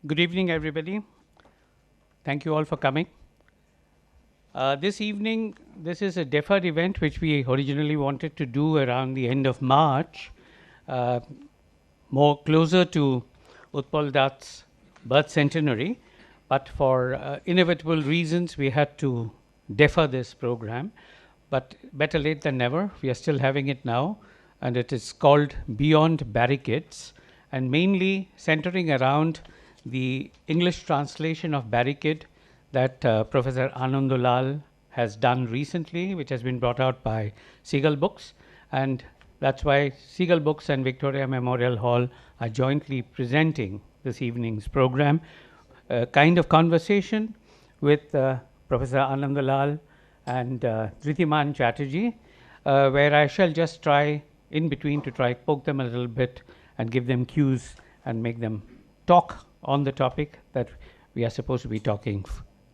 Good evening, everybody. Thank you all for coming. This evening, this is a deferred event which we originally wanted to do around the end of March, uh, more closer to Utpal Dutt's birth centenary. But for inevitable reasons, we had to defer this program. But better late than never. We are still having it now, and it is called Beyond Barricades, and mainly centering around the English translation of Barricade that Professor Ananda Lal has done recently, which has been brought out by Seagull Books. And that's why Seagull Books and Victoria Memorial Hall are jointly presenting this evening's program. A kind of conversation with Professor Ananda Lal and Dhritiman Chatterji, where I shall just try in between to try poke them a little bit and give them cues and make them talk on the topic that we are supposed to be talking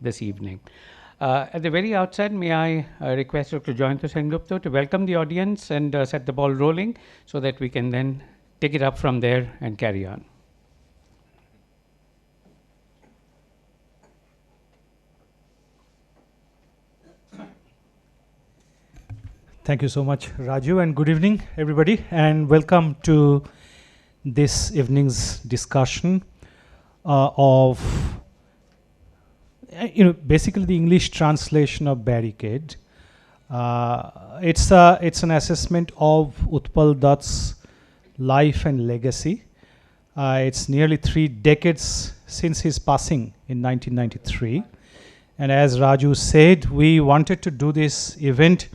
this evening. At the very outset, may I request Dr. Joyanta Sengupta to welcome the audience and set the ball rolling so that we can then take it up from there and carry on. Thank you so much, Raju, and good evening, everybody, and welcome to this evening's discussion of basically the English translation of Barricade. It's an assessment of Utpal Dutt's life and legacy. It's nearly 3 decades since his passing in 1993, and as Raju said, we wanted to do this event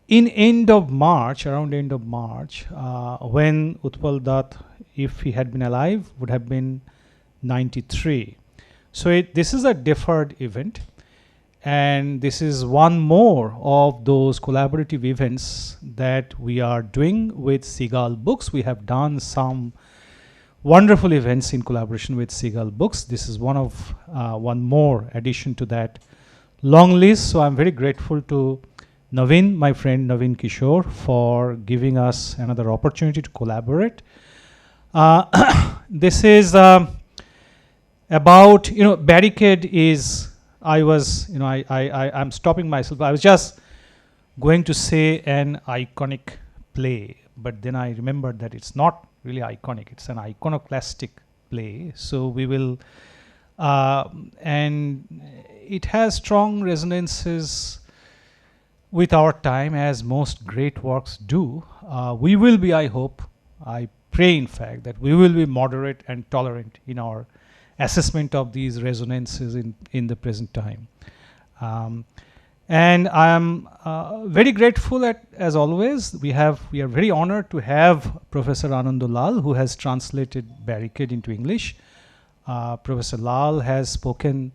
in around end of March, when Utpal Dutt, if he had been alive, would have been 93. So this is a deferred event, and this is one more of those collaborative events that we are doing with Seagull Books. We have done some wonderful events in collaboration with Seagull Books. This is one more addition to that long list. So I'm very grateful to Naveen, my friend Naveen Kishore, for giving us another opportunity to collaborate. This is about, Barricade is, I'm stopping myself. I was just going to say an iconic play, but then I remembered that it's not really iconic. It's an iconoclastic play. So we will, and it has strong resonances with our time, as most great works do. We will be, I hope, I pray in fact, that we will be moderate and tolerant in our assessment of these resonances in the present time. And I am very grateful as always, we are very honored to have Professor Ananda Lal, who has translated Barricade into English. Professor Lal has spoken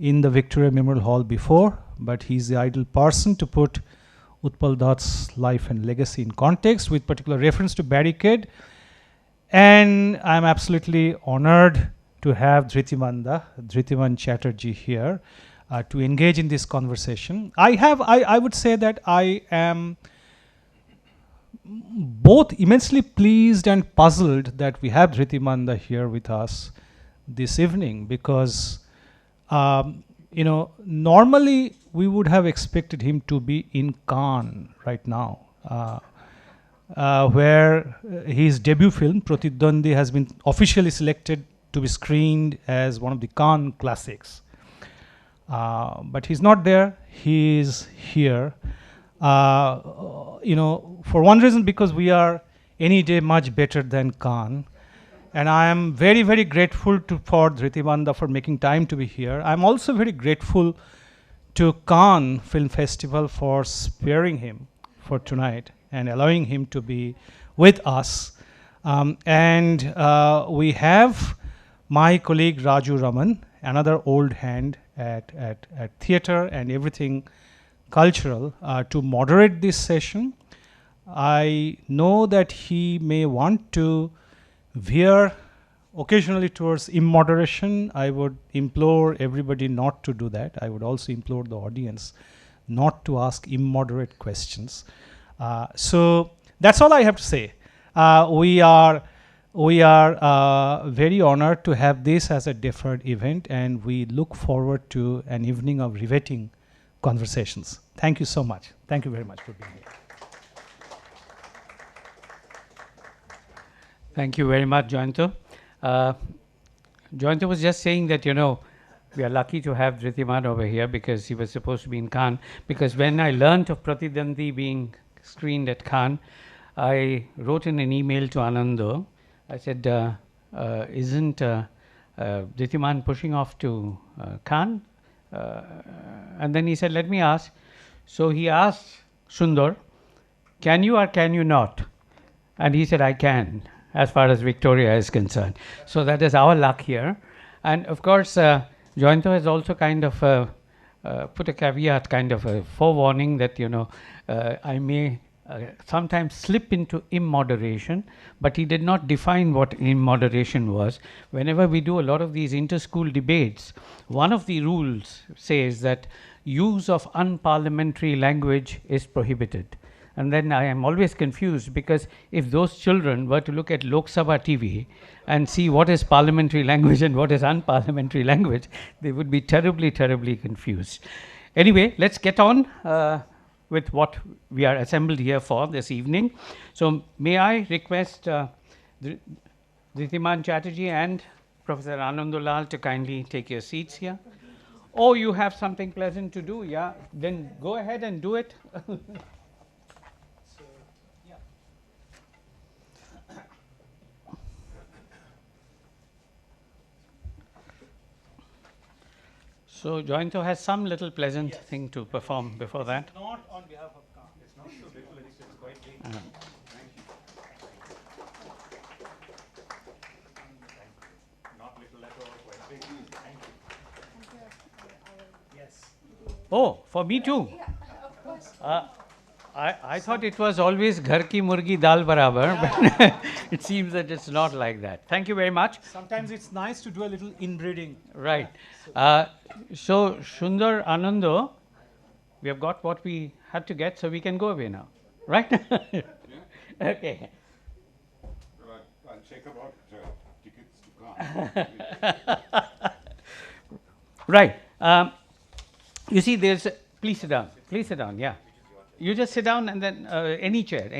in the Victoria Memorial Hall before, but he's the ideal person to put Utpal Dutt's life and legacy in context with particular reference to Barricade. And I'm absolutely honored to have Dhritiman Chatterji here to engage in this conversation. I would say that I am both immensely pleased and puzzled that we have Dhritiman here with us this evening, because normally we would have expected him to be in Cannes right now, where his debut film, Pratidwandi, has been officially selected to be screened as one of the Cannes classics. But he's not there, he's here. For one reason, because we are any day much better than Cannes. And I am very, very grateful for Dhritiman for making time to be here. I'm also very grateful to Cannes Film Festival for sparing him for tonight and allowing him to be with us. And we have my colleague Raju Raman, another old hand at theatre and everything cultural, to moderate this session. I know that he may want to veer occasionally towards immoderation. I would implore everybody not to do that. I would also implore the audience not to ask immoderate questions. So that's all I have to say. We are We are very honored to have this as a deferred event, and we look forward to an evening of riveting conversations. Thank you so much. Thank you very much for being here. Thank you very much, Joyanto. Joyanto was just saying that, we are lucky to have Dhritiman over here because he was supposed to be in Cannes. Because when I learnt of Pratidandi being screened at Cannes, I wrote in an email to Ananda. I said, isn't Dhritiman pushing off to Cannes? And then he said, let me ask. So he asked Sundar, can you or can you not? And he said, I can, as far as Victoria is concerned. So that is our luck here. And of course, Joyanto has also kind of put a caveat, kind of a forewarning that, I may sometimes slip into immoderation, but he did not define what immoderation was. Whenever we do a lot of these inter-school debates, one of the rules says that use of unparliamentary language is prohibited. And then I am always confused, because if those children were to look at Lok Sabha TV and see what is parliamentary language and what is unparliamentary language, they would be terribly, terribly confused. Anyway, let's get on with what we are assembled here for this evening. So may I request Dhritiman Chatterji and Professor Ananda Lal to kindly take your seats here. Oh, you have something pleasant to do? Yeah, then go ahead and do it. So Joyanto has some little pleasant thing to perform before that. Not on behalf of Cannes. It's not so little, it's quite big. Uh-huh. Not little at all, quite big. Thank you. Yes. Oh, for me too. I thought it was always ghar ki murgi dal barabar, but it seems that it's not like that. Thank you very much. Sometimes it's nice to do a little inbreeding. Right. So Sundar, Ananda, we have got what we had to get, so we can go away now. Right? Okay. I'll check about tickets to Cannes. Right. You see, please sit down. Please sit down, yeah. You just sit down and then any chair.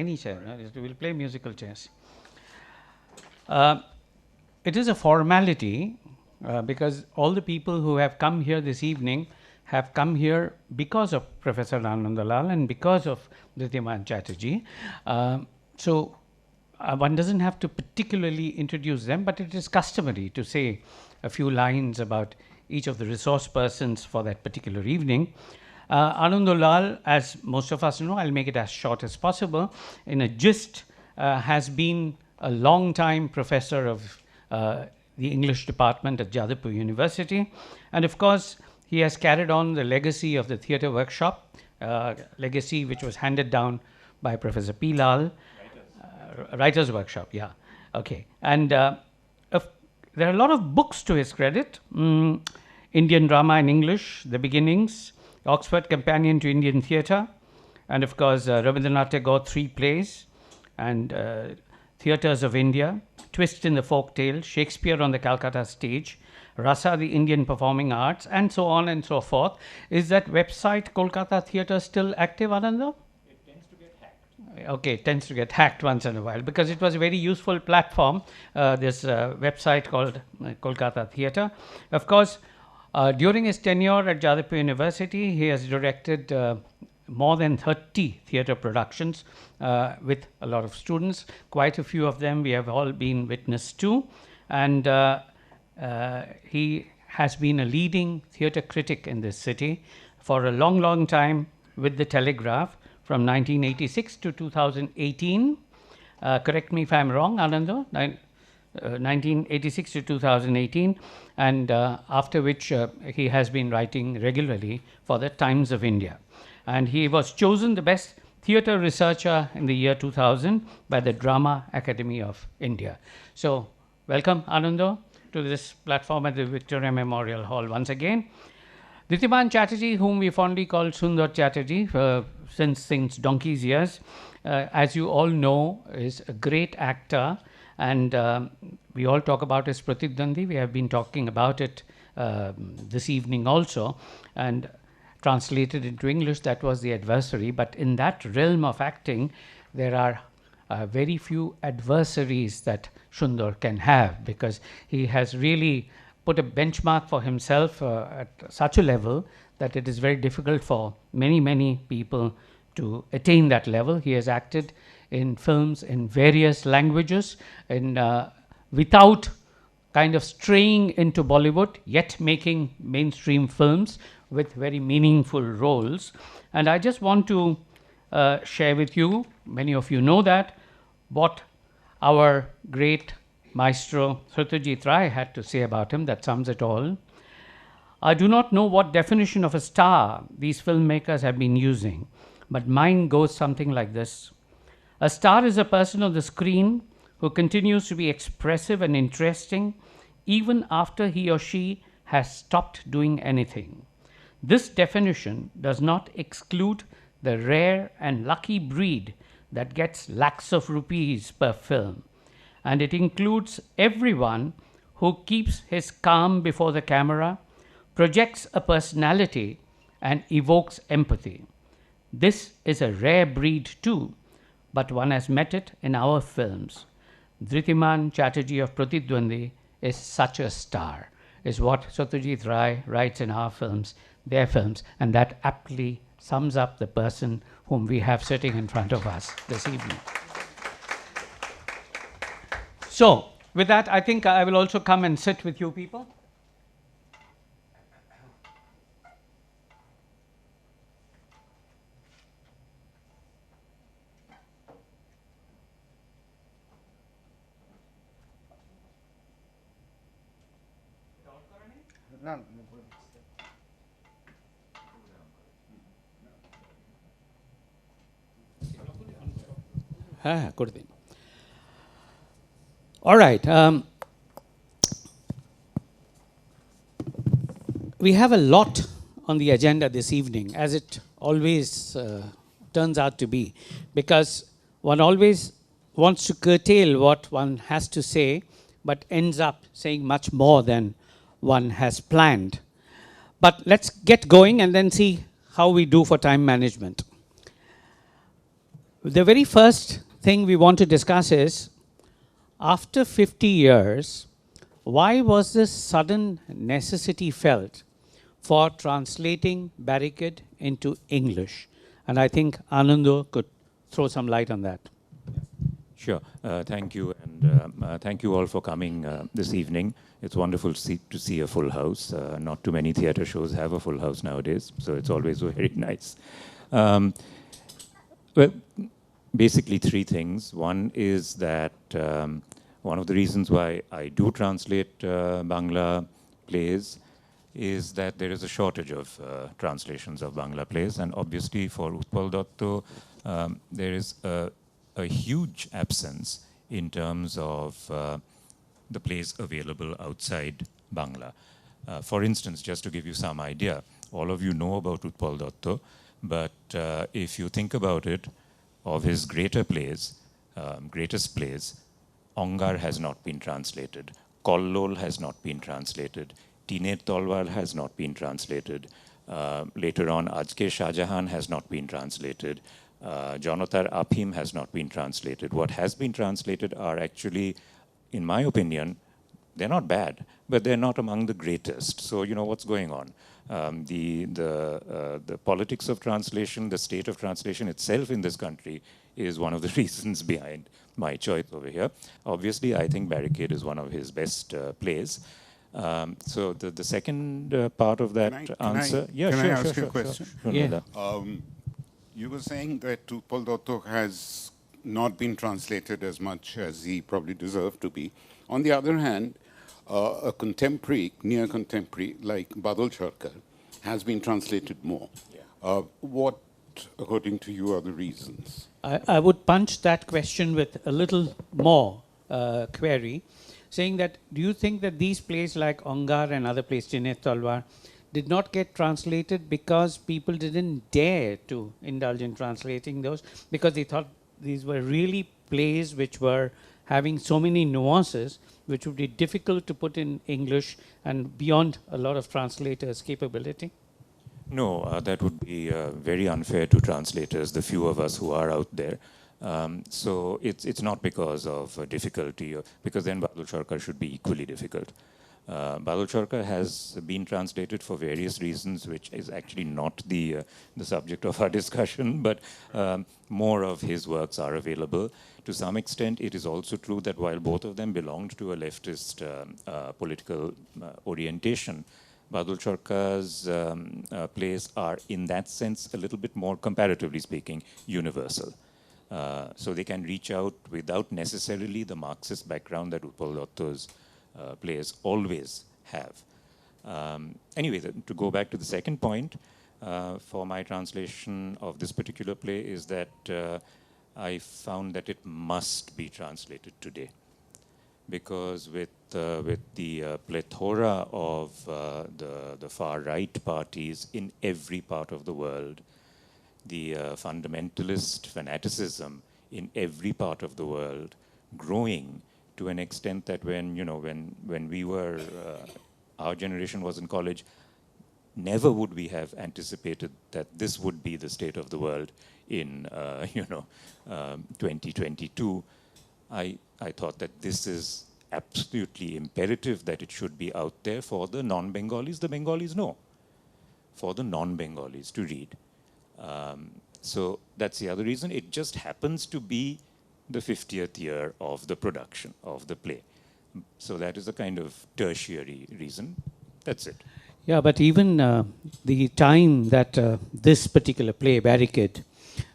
We'll play musical chairs. It is a formality because all the people who have come here this evening have come here because of Professor Ananda Lal and because of Dhritiman Chatterji. So one doesn't have to particularly introduce them, but it is customary to say a few lines about each of the resource persons for that particular evening. Ananda Lal, as most of us know, I'll make it as short as possible, in a gist, has been a long-time professor of the English department at Jadavpur University. And of course, he has carried on the legacy of the theatre workshop, legacy which was handed down by Professor P. Lal. Writers' workshop, yeah. Okay. And there are a lot of books to his credit. Indian Drama in English, The Beginnings, Oxford Companion to Indian Theatre, and of course Rabindranath Tagore, 3 plays, and Theatres of India, Twist in the Folktale, Shakespeare on the Calcutta Stage, Rasa, the Indian Performing Arts, and so on and so forth. Is that website, Kolkata Theatre, still active, Ananda? It tends to get hacked. Okay, it tends to get hacked once in a while, because it was a very useful platform, this website called Kolkata Theatre. Of course, during his tenure at Jadavpur University, he has directed more than 30 theatre productions with a lot of students. Quite a few of them we have all been witness to. And he has been a leading theatre critic in this city for a long, long time with the Telegraph from 1986 to 2018. Correct me if I'm wrong, Ananda? 1986 to 2018, and after which he has been writing regularly for the Times of India. And he was chosen the best theatre researcher in the year 2000 by the Drama Academy of India. So welcome, Ananda, to this platform at the Victoria Memorial Hall once again. Dhritiman Chatterji, whom we fondly call Sundar Chatterji since donkey's years, as you all know, is a great actor And we all talk about his Pratidwandi. We have been talking about it this evening also. And translated into English, that was The Adversary. But in that realm of acting, there are very few adversaries that Sundar can have, because he has really put a benchmark for himself at such a level that it is very difficult for many people to attain that level. He has acted in films in various languages, without kind of straying into Bollywood, yet making mainstream films with very meaningful roles. And I just want to share with you, many of you know that, what our great maestro Satyajit Ray had to say about him. That sums it all. I do not know what definition of a star these filmmakers have been using, but mine goes something like this. A star is a person on the screen who continues to be expressive and interesting even after he or she has stopped doing anything. This definition does not exclude the rare and lucky breed that gets lakhs of rupees per film, and it includes everyone who keeps his calm before the camera, projects a personality, and evokes empathy. This is a rare breed too, but one has met it in our films. Dhritiman Chatterji of Pratidwandi is such a star, is what Satyajit Ray writes in our films, their films, and that aptly sums up the person whom we have sitting in front of us this evening. So, with that, I think I will also come and sit with you people. Good. All right. We have a lot on the agenda this evening, as it always turns out to be, because one always wants to curtail what one has to say, but ends up saying much more than one has planned. But let's get going and then see how we do for time management. The very first thing we want to discuss is, after 50 years, why was this sudden necessity felt for translating Barricade into English? And I think Ananda could throw some light on that. Sure. Thank you, and thank you all for coming this evening. It's wonderful to see a full house. Not too many theatre shows have a full house nowadays, so it's always very nice. Well, basically three things. One is that one of the reasons why I do translate Bangla plays is that there is a shortage of translations of Bangla plays, and obviously for Utpal Dutt, there is a huge absence in terms of the plays available outside Bangla. For instance, just to give you some idea, all of you know about Utpal Dutt, but if you think about it, of his greatest plays, Ongar has not been translated, Kollol has not been translated, Tine Tolwar has not been translated, later on Ajke Shahjahan has not been translated, Jonatar Aphim has not been translated. What has been translated are actually, in my opinion, they're not bad, but they're not among the greatest. So you know what's going on. The politics of translation, the state of translation itself in this country is one of the reasons behind my choice over here. Obviously, I think Barricade is one of his best plays. So the second part of that answer... Can I ask you a question? Sure. Yeah. You were saying that Utpal Dutt has not been translated as much as he probably deserved to be. On the other hand, a contemporary, near contemporary, like Badal Charkar, has been translated more. Yeah. What, according to you, are the reasons? I would punch that question with a little more query, saying that, do you think that these plays like Ongar and other plays, Tine Talwar, did not get translated because people didn't dare to indulge in translating those, because they thought these were really plays which were having so many nuances which would be difficult to put in English and beyond a lot of translators' capability? No, that would be very unfair to translators, the few of us who are out there. So it's not because of difficulty, because then Badal Sarkar should be equally difficult. Badal Sarkar has been translated for various reasons, which is actually not the subject of our discussion, but more of his works are available. To some extent, it is also true that while both of them belonged to a leftist political orientation, Badal Sarkar's plays are, in that sense, a little bit more, comparatively speaking, universal. So they can reach out without necessarily the Marxist background that Utpal Dutt's plays always have. Anyway, to go back to the second point, for my translation of this particular play is that I found that it must be translated today. Because with the plethora of the far-right parties in every part of the world, the fundamentalist fanaticism in every part of the world growing to an extent that when we were, our generation was in college, never would we have anticipated that this would be the state of the world in 2022. I thought that this is absolutely imperative that it should be out there for the non-Bengalis. The Bengalis know, for the non-Bengalis to read. So that's the other reason. It just happens to be the 50th year of the production of the play. So that is a kind of tertiary reason. That's it. Yeah, but even the time that this particular play, Barricade,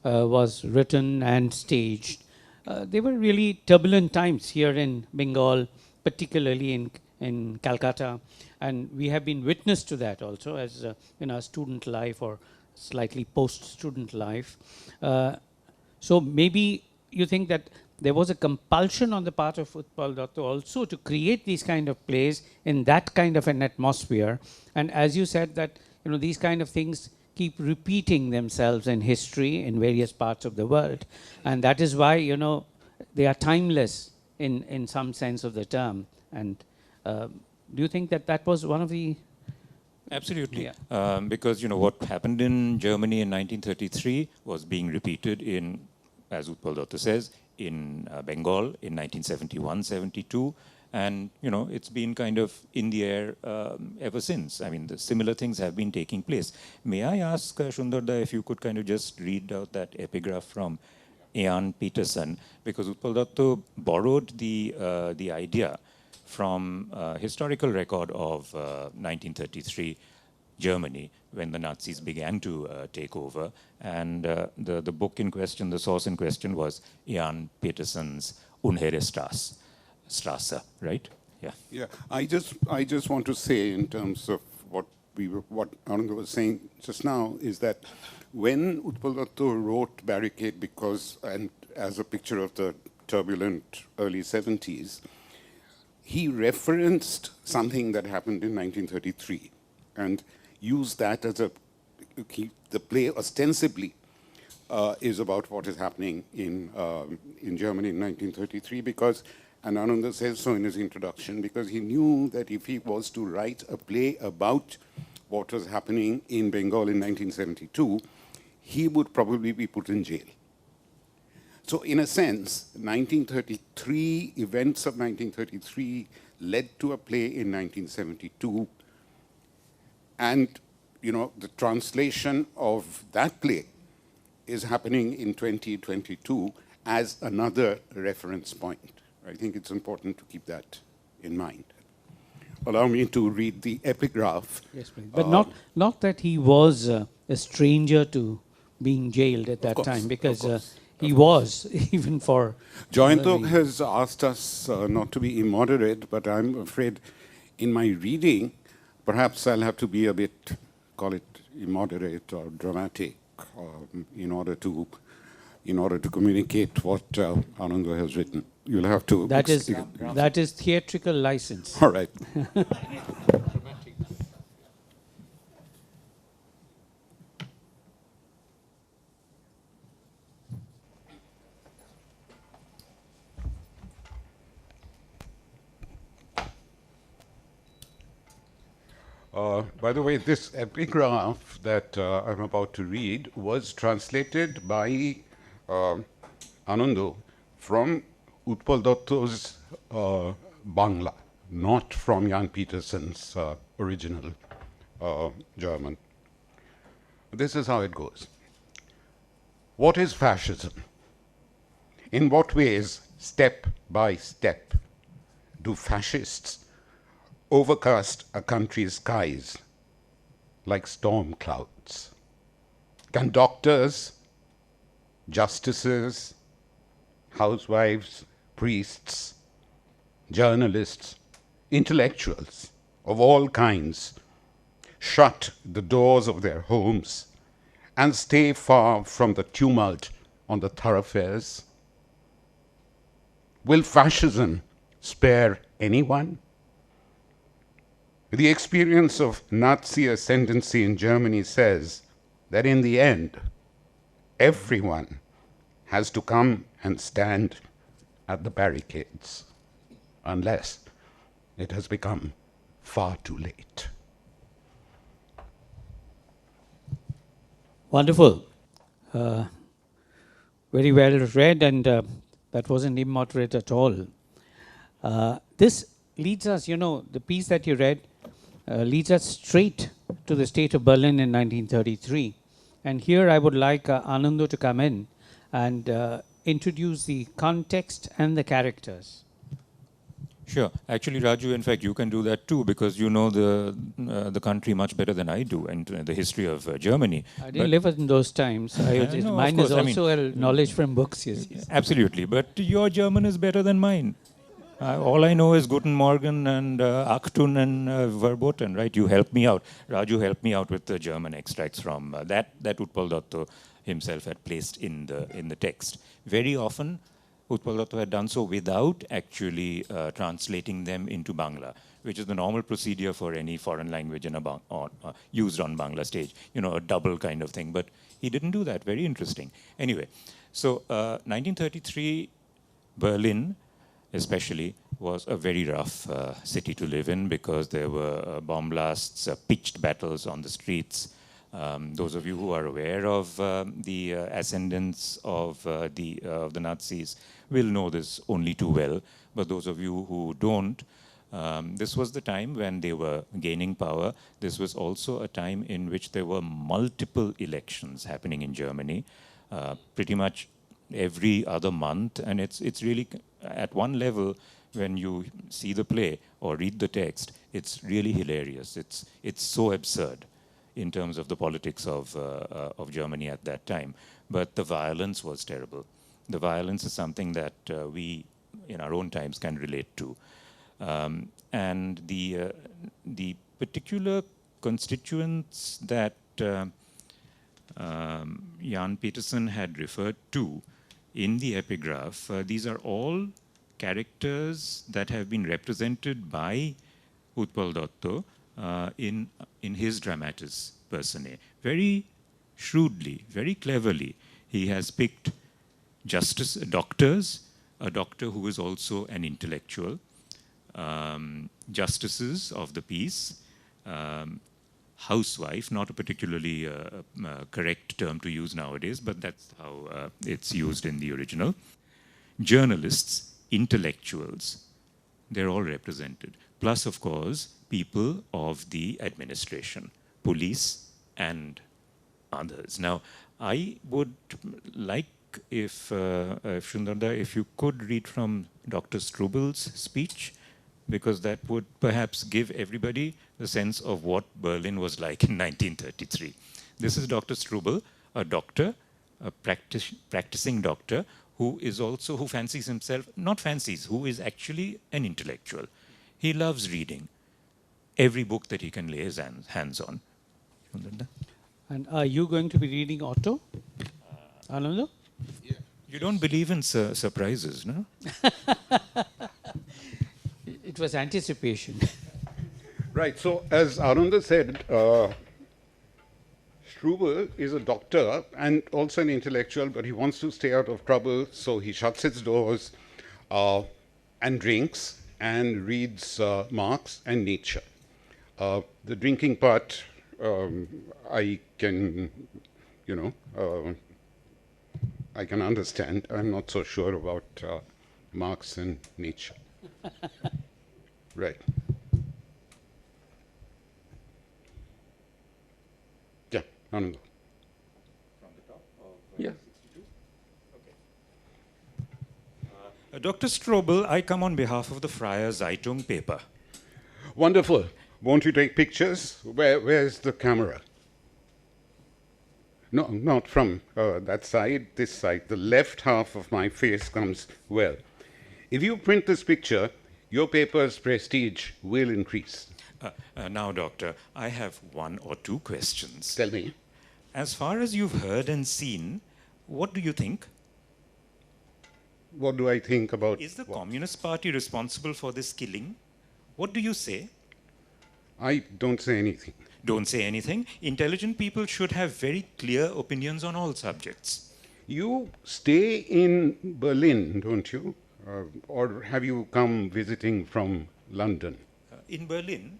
was written and staged, they were really turbulent times here in Bengal, particularly in Calcutta. And we have been witness to that also as in our student life or slightly post-student life. So maybe you think that there was a compulsion on the part of Utpal Dutt also to create these kind of plays in that kind of an atmosphere. And as you said that, these kind of things keep repeating themselves in history in various parts of the world. And that is why, they are timeless in some sense of the term. And do you think that that was one of the... Absolutely. Yeah. Because, what happened in Germany in 1933 was being repeated in, as Utpal Dutt says, in Bengal in 1971-72. And, it's been kind of in the air ever since. I mean, the similar things have been taking place. May I ask, Sundarda, if you could kind of just read out that epigraph from Ian Peterson, because Utpal Dutt borrowed the idea from historical record of 1933 Germany, when the Nazis began to take over. And the book in question, the source in question was Ian Peterson's Unheere Strasse, right? Yeah. Yeah, I just want to say in terms of what Ananda was saying just now is that when Utpal Dutt wrote Barricade and as a picture of the turbulent early 70s, he referenced something that happened in 1933 and used that as the play ostensibly is about what is happening in Germany in 1933 because, and Ananda says so in his introduction, because he knew that if he was to write a play about what was happening in Bengal in 1972, he would probably be put in jail. So in a sense, 1933, events of 1933 led to a play in 1972. And, the translation of that play is happening in 2022 as another reference point. I think it's important to keep that in mind. Allow me to read the epigraph. Yes, please. But not that he was a stranger to being jailed at that time, because he was, even for... Jayantok has asked us not to be immoderate, but I'm afraid in my reading, perhaps I'll have to be a bit, call it immoderate or dramatic, in order to communicate what Ananda has written. You'll have to... That is theatrical license. All right. By the way, this epigraph that I'm about to read was translated by Ananda from Utpal Dutt's Bangla, not from Jan Peterson's original German. This is how it goes. What is fascism? In what ways, step by step, do fascists overcast a country's skies like storm clouds? Can doctors, justices, housewives, priests, journalists, intellectuals of all kinds shut the doors of their homes and stay far from the tumult on the thoroughfares? Will fascism spare anyone? The experience of Nazi ascendancy in Germany says that in the end, everyone has to come and stand at the barricades, unless it has become far too late. Wonderful. Very well read, and that wasn't immoderate at all. This leads us, the piece that you read leads us straight to the state of Berlin in 1933. And here I would like Ananda to come in and introduce the context and the characters. Sure. Actually, Raju, in fact, you can do that too, because you know the country much better than I do, and the history of Germany. I didn't live in those times. No, mine is also a knowledge from books. Yes. Absolutely. But your German is better than mine. All I know is Guten Morgen and Achtung and Verboten, right? You help me out. Raju helped me out with the German extracts from that Utpal Dutt himself had placed in the text. Very often, Utpal Dutt had done so without actually translating them into Bangla, which is the normal procedure for any foreign language in used on Bangla stage. A double kind of thing. But he didn't do that. Very interesting. Anyway, so 1933, Berlin especially was a very rough city to live in, because there were bomb blasts, pitched battles on the streets. Those of you who are aware of the ascendance of the Nazis will know this only too well. But those of you who don't, this was the time when they were gaining power. This was also a time in which there were multiple elections happening in Germany, pretty much every other month. And it's really, at one level, when you see the play or read the text, it's really hilarious. It's so absurd in terms of the politics of Germany at that time. But the violence was terrible. The violence is something that we, in our own times, can relate to. And the particular constituents that Jan Peterson had referred to in the epigraph, these are all characters that have been represented by Utpal Dutt in his dramatis personae. Very shrewdly, very cleverly, he has picked doctors, a doctor who is also an intellectual, justices of the peace, housewife, not a particularly correct term to use nowadays, but that's how it's used in the original, journalists, intellectuals, they're all represented. Plus, of course, people of the administration, police and others. Now, I would like if Sundarda, if you could read from Dr. Strubel's speech, because that would perhaps give everybody the sense of what Berlin was like in 1933. This is Dr. Strubel, a doctor, a practicing doctor, who fancies himself, not fancies, who is actually an intellectual. He loves reading every book that he can lay his hands on. And are you going to be reading Otto? Ananda? Yeah. You don't believe in surprises, no? It was anticipation. Right. So, as Ananda said, Strubel is a doctor and also an intellectual, but he wants to stay out of trouble, so he shuts his doors and drinks and reads Marx and Nietzsche. The drinking part, I can, you know, I can understand. I'm not so sure about Marx and Nietzsche. Right. Yeah, Ananda. From the top of Yeah. 62? Okay. Dr. Strobel, I come on behalf of the Freie Zeitung paper. Wonderful. Won't you take pictures? Where's the camera? No, not from that side, this side. The left half of my face comes well. If you print this picture, your paper's prestige will increase. Now, Doctor, I have one or two questions. Tell me. As far as you've heard and seen, what do you think? What do I think about Is the what? Communist Party responsible for this killing? What do you say? I don't say anything. Don't say anything. Intelligent people should have very clear opinions on all subjects. You stay in Berlin, don't you? Or have you come visiting from London? In Berlin,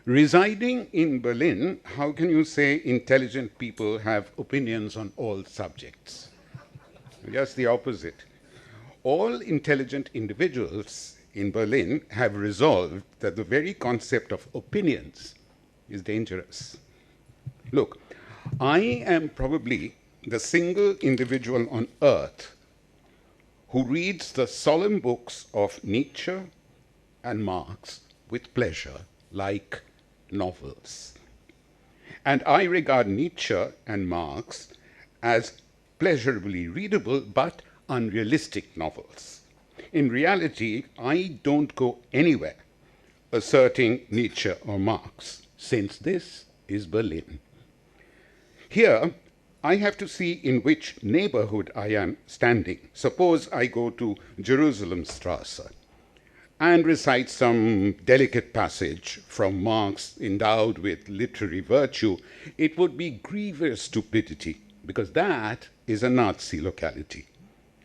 Residing in Berlin, how can you say intelligent people have opinions on all subjects? Just the opposite. All intelligent individuals in Berlin have resolved that the very concept of opinions is dangerous. Look, I am probably the single individual on earth who reads the solemn books of Nietzsche and Marx with pleasure, like novels. And I regard Nietzsche and Marx as pleasurably readable but unrealistic novels. In reality, I don't go anywhere asserting Nietzsche or Marx, since this is Berlin. Here, I have to see in which neighborhood I am standing. Suppose I go to Jerusalemstrasse and recite some delicate passage from Marx endowed with literary virtue. It would be grievous stupidity, because that is a Nazi locality.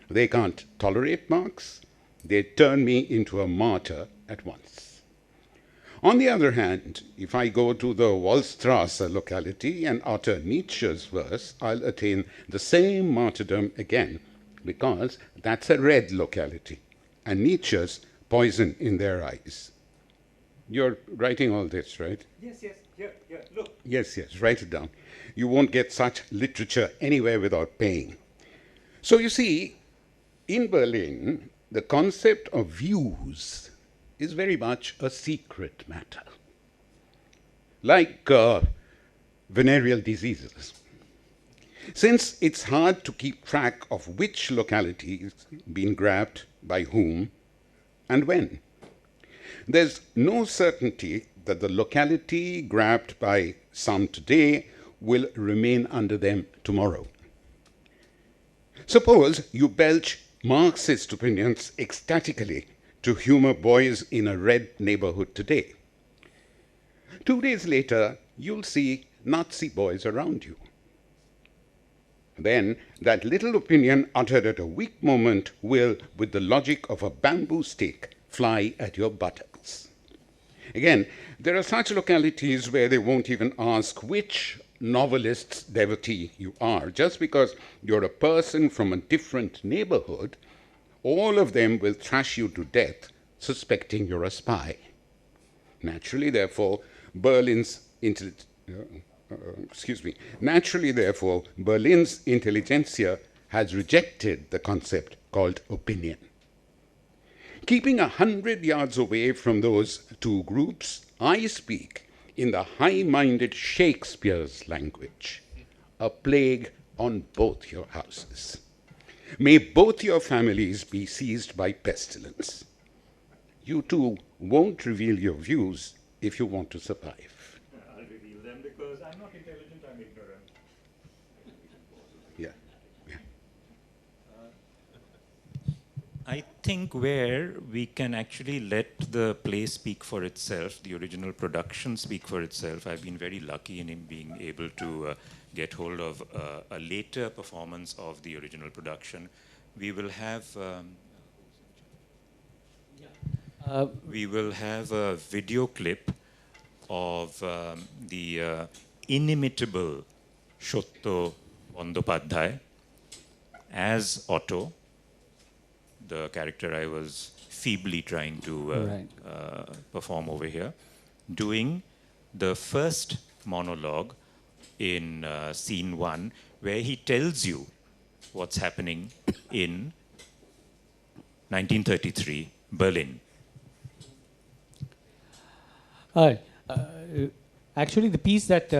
They can't tolerate Marx. They turn me into a martyr at once. On the other hand, if I go to the Wallstrasse locality and utter Nietzsche's verse, I'll attain the same martyrdom again, because that's a red locality, and Nietzsche's poison in their eyes. You're writing all this, right? yes, here, look. Yes, write it down. You won't get such literature anywhere without paying. So you see, in Berlin, the concept of views is very much a secret matter. Like venereal diseases. Since it's hard to keep track of which locality is being grabbed by whom and when, there's no certainty that the locality grabbed by some today will remain under them tomorrow. Suppose you belch Marxist opinions ecstatically to humor boys in a red neighborhood today. 2 days later, you'll see Nazi boys around you. Then that little opinion uttered at a weak moment will, with the logic of a bamboo stick, fly at your buttocks. Again, there are such localities where they won't even ask which novelist's devotee you are. Just because you're a person from a different neighborhood, all of them will thrash you to death, suspecting you're a spy. Naturally, therefore, Berlin's intelligentsia has rejected the concept called opinion. Keeping 100 yards away from those two groups, I speak in the high-minded Shakespeare's language, a plague on both your houses. May both your families be seized by pestilence. You too won't reveal your views if you want to survive. I'll reveal them because I'm not intelligent, I'm ignorant. Yeah. I think where we can actually let the play speak for itself, the original production speak for itself. I've been very lucky in being able to get hold of a later performance of the original production. We will have we will have a video clip of the inimitable Shotto Bandopadhyay as Otto, the character I was feebly trying to perform over here, doing the first monologue in scene 1, where he tells you what's happening in 1933 Berlin. Actually, the piece that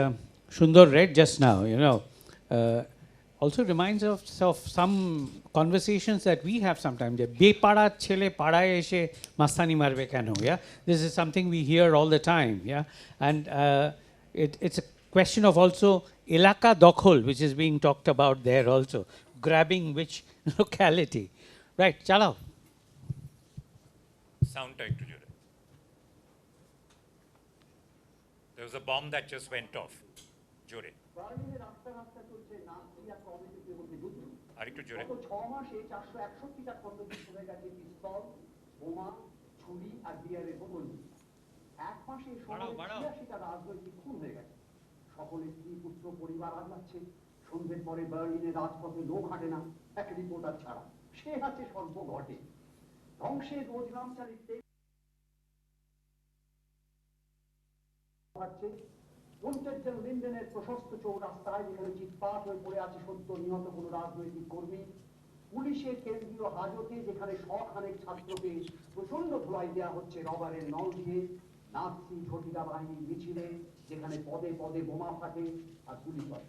Sundar read just now, also reminds us of some conversations that we have sometimes. Bepada chele padaye eshe mastani marbe keno. Yeah, this is something we hear all the time. Yeah, and it's a question of also elaka dokhol, which is being talked about there also, grabbing which locality. Right, chalao. Sound tight to Jure. There was a bomb that just went off. Jure. আরেকটু জোরে। গত 6 মাসে 461টা খণ্ডবিত হয়ে গেছে পিস্তল, বোমা, ছুরি আর বিয়ারের বোতল। এক মাসে 86টা রাজনৈতিক খুন হয়ে গেছে। সকলে স্ত্রী পুত্র পরিবার হারাচ্ছে। সন্ধ্যের পরে বার্লিনের রাজপথে লোক হাঁটে না, এক রিপোর্টার ছাড়া। সে আছে স্বল্প ঘটে। ধ্বংসের রোজনাম চালিতে পঞ্চায়েত লিন্ডেনের প্রশস্ত চৌরাস্তায় যেখানে চিৎপাট হয়ে পড়ে আছে সদ্য নিহত কোনো রাজনৈতিক কর্মী, পুলিশের কেন্দ্রীয় হাজতে যেখানে শখানেক ছাত্রকে প্রচন্ড ধোলাই দেওয়া হচ্ছে রবারের নল দিয়ে, নাৎসি ঝটিকা বাহিনীর মিছিলে যেখানে পদে পদে বোমা ফাটে আর গুলি করে।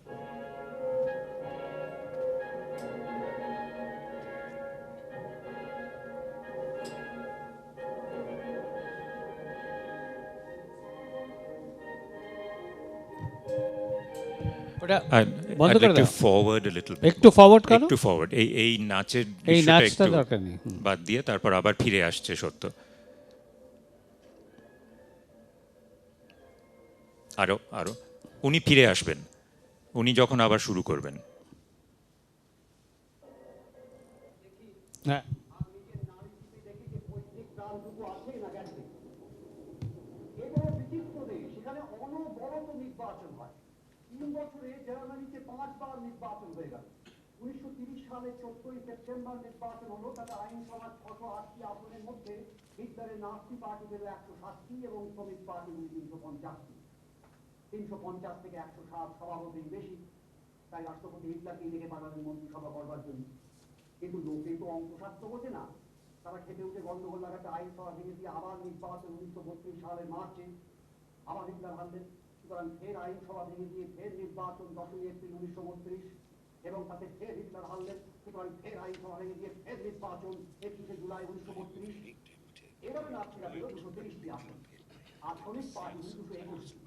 I'd like to forward a little bit. একটু ফরওয়ার্ড করো। একটু ফরওয়ার্ড। এই নাচের এই বিষয়টা নাচটা একটু দরকার নেই। বাদ দিয়ে তারপর আবার ফিরে আসছে সত্য। আরো আরো উনি ফিরে আসবেন, উনি যখন আবার শুরু করবেন। হ্যাঁ, জার্মানিতে 5 বার নির্বাচন হয়ে গেল। 1930 সালে 14 সেপ্টেম্বর নির্বাচন হলো, তাতে আইনসভার 608টি আসনের মধ্যে হিটলারের নাৎসি পার্টি পেল 107টি এবং শ্রমিক পার্টি 350টি। 350 থেকে 107 সভাপতির বেশি, তাই রাষ্ট্রপতি হিটলারকে ডেকে পাঠালেন মন্ত্রিসভা করবার জন্য। কিন্তু লোকে তো অঙ্কশাস্ত্র বোঝে না, তারা খেতে উঠে গন্ডগোল লাগাতে আইনসভা ভেঙে দিয়ে আবার নির্বাচন 1932 সালের মার্চে আবার হিটলার হারলেন। সুতরাং ফের আইনসভা ভেঙে দিয়ে ফের নির্বাচন 10 এপ্রিল 1932 এবং তাতে ফের হিটলার হারলেন। সুতরাং ফের আইনসভা ভেঙে দিয়ে ফের নির্বাচন 21 জুলাই 1932। এভাবে নাৎসিরা পেল 230টি আসন আর শ্রমিক পার্টি 221টি।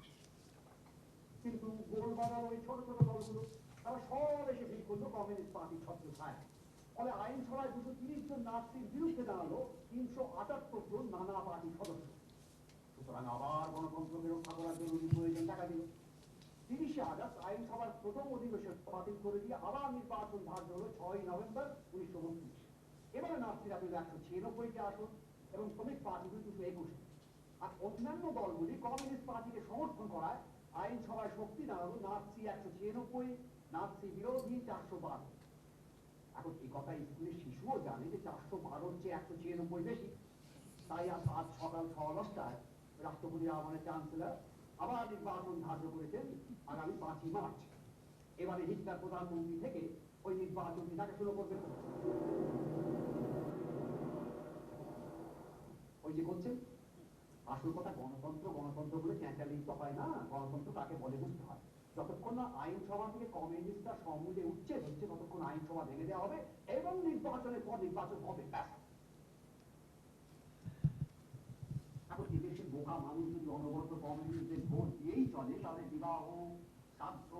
কিন্তু গোলবাজার ওই ছোট ছোট দলগুলো তারা সব এসে ভিড় করলো কমিউনিস্ট পার্টির ছত্রছায়ায়। ফলে আইনসভায় 230 জন নাৎসির বিরুদ্ধে দাঁড়ালো 378 জন নানা পার্টির সদস্য। সুতরাং আবার গণতন্ত্রকে রক্ষা করার জরুরি প্রয়োজন দেখা দিল। 30 আগস্ট আইনসভার প্রথম অধিবেশন বাতিল করে দিয়ে আবার নির্বাচন ধার্য হলো 6 নভেম্বর 1932। এবারে নাৎসিরা পেল 196টি আসন এবং শ্রমিক পার্টি 221। আর অন্যান্য দলগুলি কমিউনিস্ট পার্টিকে সমর্থন করায় আইনসভায় শক্তি দাঁড়ালো নাৎসি 196, নাৎসি বিরোধী 412। এখন এই কথা স্কুলের শিশুও জানে যে 412 চেয়ে 196 বেশি। তাই আজ সকাল 10:10টায় রাষ্ট্রপতি রামানের চ্যান্সেলর আবার নির্বাচন ধার্য করেছেন আগামী 5ই মার্চ। এবারে হিটলার প্রধানমন্ত্রী থেকে ওই নির্বাচনটি তাকে শুরু করবেন। ওই যে করছেন আসল কথা, গণতন্ত্র গণতন্ত্র বলে চ্যাঁচালেই তো হয় না। গণতন্ত্র তাকে বলে বুঝতে হয়। যতক্ষণ না আইনসভা থেকে কমিউনিস্টরা সমূলে উচ্ছেদ হচ্ছে ততক্ষণ আইনসভা ভেঙে দেওয়া হবে এবং নির্বাচনের পর নির্বাচন হবে। এখন দেশের বোকা মানুষ যদি অনবরত কমিউনিস্টদের ভোট দিয়েই চলে, তাহলে বিবাহ, শ্রাদ্ধ,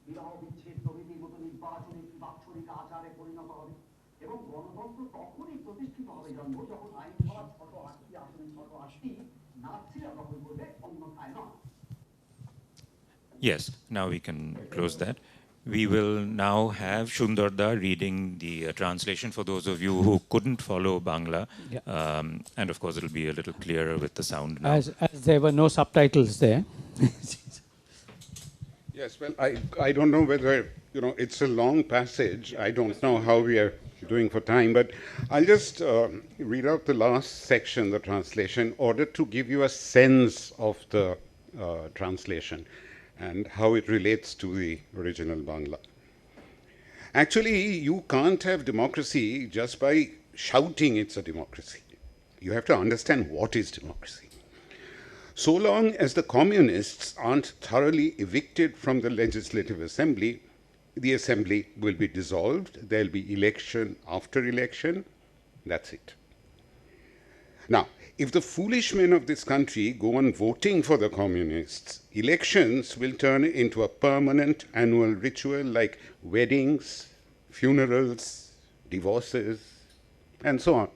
বিবাহ বিচ্ছেদ প্রভৃতির মতো নির্বাচনে একটি বাৎসরিক আচারে পরিণত হবে। এবং গণতন্ত্র তখনই প্রতিষ্ঠিত হবে জন্ম যখন আইনসভার 608টি আসনে 608টি নাৎসিরা দখল করবে, অন্যথায় নয়। Yes, now we can close that. We will now have Sundar Da reading the translation for those of you who couldn't follow Bangla. Yeah. And of course, it'll be a little clearer with the sound now. As there were no subtitles there. Yes, well, I don't know whether, it's a long passage. I don't know how we are doing for time, but I'll just read out the last section, the translation, in order to give you a sense of the translation and how it relates to the original Bangla. Actually, you can't have democracy just by shouting it's a democracy. You have to understand what is democracy. So long as the communists aren't thoroughly evicted from the legislative assembly, the assembly will be dissolved. There'll be election after election. That's it. Now, if the foolish men of this country go on voting for the communists, elections will turn into a permanent annual ritual like weddings, funerals, divorces, and so on.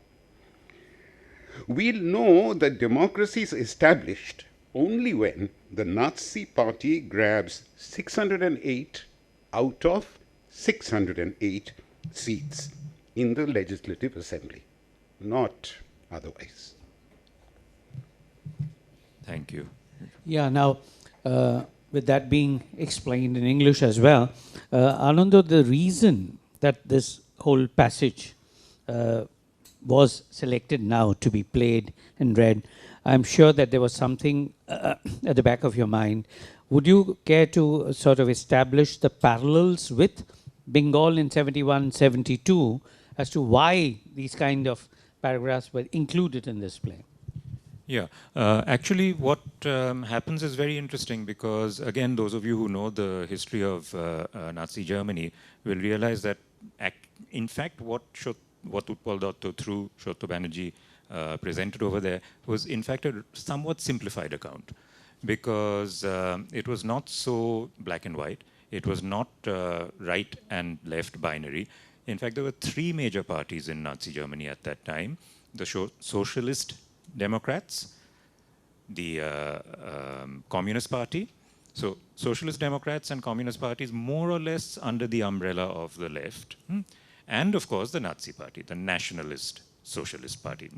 We'll know that democracy is established only when the Nazi party grabs 608 out of 608 seats in the Legislative Assembly, not otherwise. Thank you. Yeah, now, with that being explained in English as well, Ananda, the reason that this whole passage was selected now to be played and read, I'm sure that there was something at the back of your mind. Would you care to sort of establish the parallels with Bengal in 71, 72 as to why these kind of paragraphs were included in this play? Yeah, actually what happens is very interesting because, again, those of you who know the history of Nazi Germany will realize that, in fact, what Utpal Dutt through Shotto Banerjee presented over there was, in fact, a somewhat simplified account because it was not so black and white. It was not right and left binary. In fact, there were three major parties in Nazi Germany at that time: the Socialist Democrats, the Communist Party. So Socialist Democrats and Communist parties more or less under the umbrella of the left. And of course the Nazi Party, the Nationalist Socialist Party.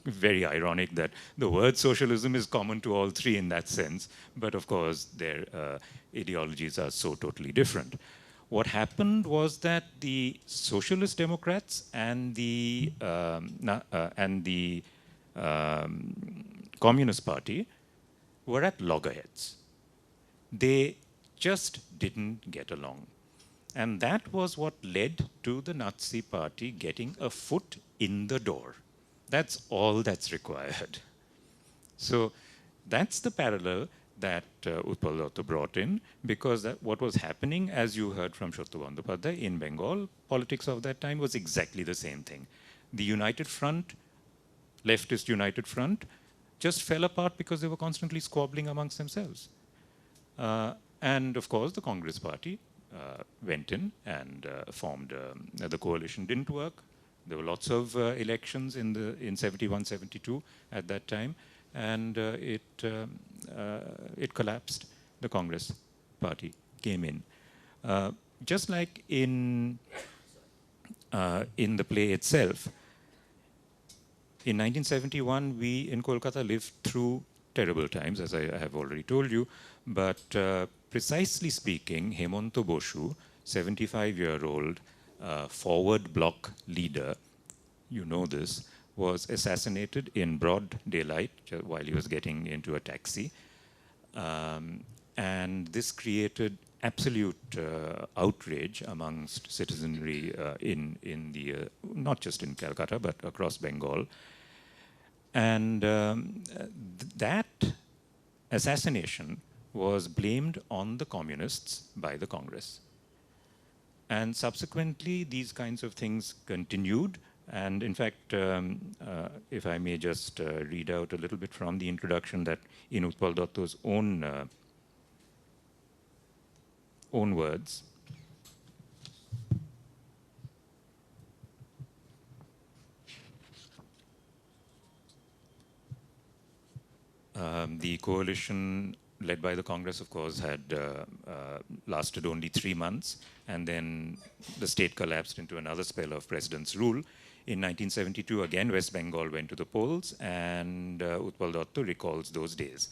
Very ironic that the word socialism is common to all three in that sense, but of course their ideologies are so totally different. What happened was that the Socialist Democrats and the Communist Party were at loggerheads. They just didn't get along. And that was what led to the Nazi Party getting a foot in the door. That's all that's required. So that's the parallel that Utpal Dutt brought in, because what was happening, as you heard from Shotto Bandyopadhyay, in Bengal, politics of that time was exactly the same thing. The United Front, leftist United Front, just fell apart because they were constantly squabbling amongst themselves. And of course, the Congress Party went in and formed, the coalition didn't work. There were lots of elections in 71, 72 at that time, and it collapsed. The Congress Party came in. Just like in the play itself, in 1971, we in Kolkata lived through terrible times, as I have already told you, but precisely speaking, Hemanto Bosu, 75-year-old forward bloc leader, you know this, was assassinated in broad daylight while he was getting into a taxi. And this created absolute outrage amongst citizenry in the, not just in Calcutta, but across Bengal. And that assassination was blamed on the communists by the Congress. And subsequently, these kinds of things continued. And in fact, if I may just read out a little bit from the introduction, that in Utpal Dutt's own words, the coalition led by the Congress, of course, had lasted only 3 months, and then the state collapsed into another spell of president's rule. In 1972, again, West Bengal went to the polls, and Utpal Dutt recalls those days.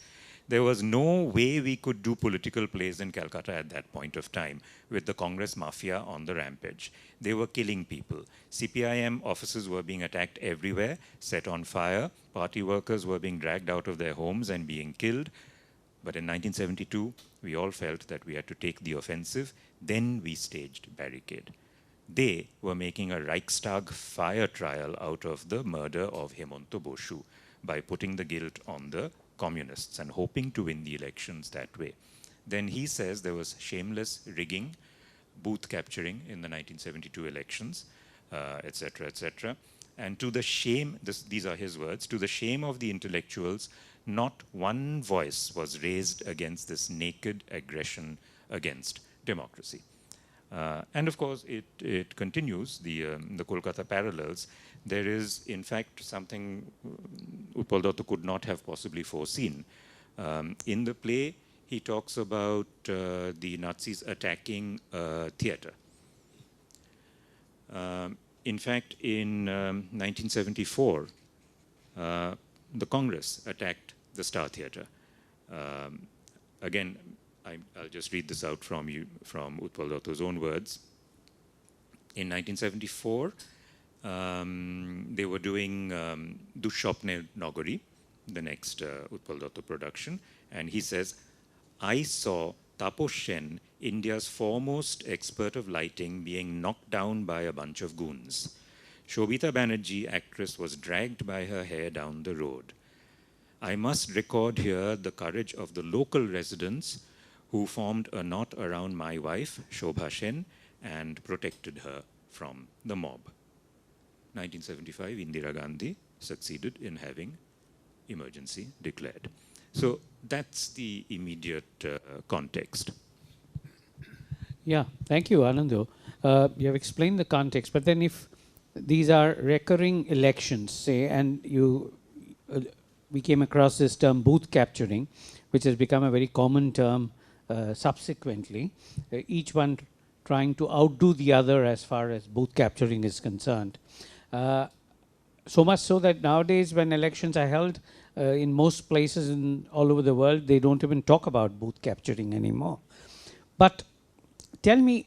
There was no way we could do political plays in Calcutta at that point of time with the Congress mafia on the rampage. They were killing people. CPIM offices were being attacked everywhere, set on fire. Party workers were being dragged out of their homes and being killed. But in 1972, we all felt that we had to take the offensive. Then we staged Barricade. They were making a Reichstag fire trial out of the murder of Hemanta Boshu by putting the guilt on the communists and hoping to win the elections that way. Then he says there was shameless rigging, booth capturing in the 1972 elections, etc., etc. And to the shame, these are his words, to the shame of the intellectuals, not one voice was raised against this naked aggression against democracy. And of course, it continues, the Kolkata parallels. There is, in fact, something Utpal Dutt could not have possibly foreseen. In the play, he talks about the Nazis attacking theater. In fact, in 1974, the Congress attacked the Star Theatre. Again, I'll just read this out from Utpal Dutt's own words. In 1974, they were doing Dushopne Nagari, the next Utpal Dutt production, and he says, I saw Taposh Sen, India's foremost expert of lighting, being knocked down by a bunch of goons. Shobita Banerjee, actress, was dragged by her hair down the road. I must record here the courage of the local residents who formed a knot around my wife, Shobha Sen, and protected her from the mob. 1975, Indira Gandhi succeeded in having emergency declared. So that's the immediate context. Yeah, thank you, Anando. You have explained the context, but then if these are recurring elections, say, and we came across this term booth capturing, which has become a very common term subsequently, each one trying to outdo the other as far as booth capturing is concerned. So much so that nowadays when elections are held in most places all over the world, they don't even talk about booth capturing anymore. But tell me,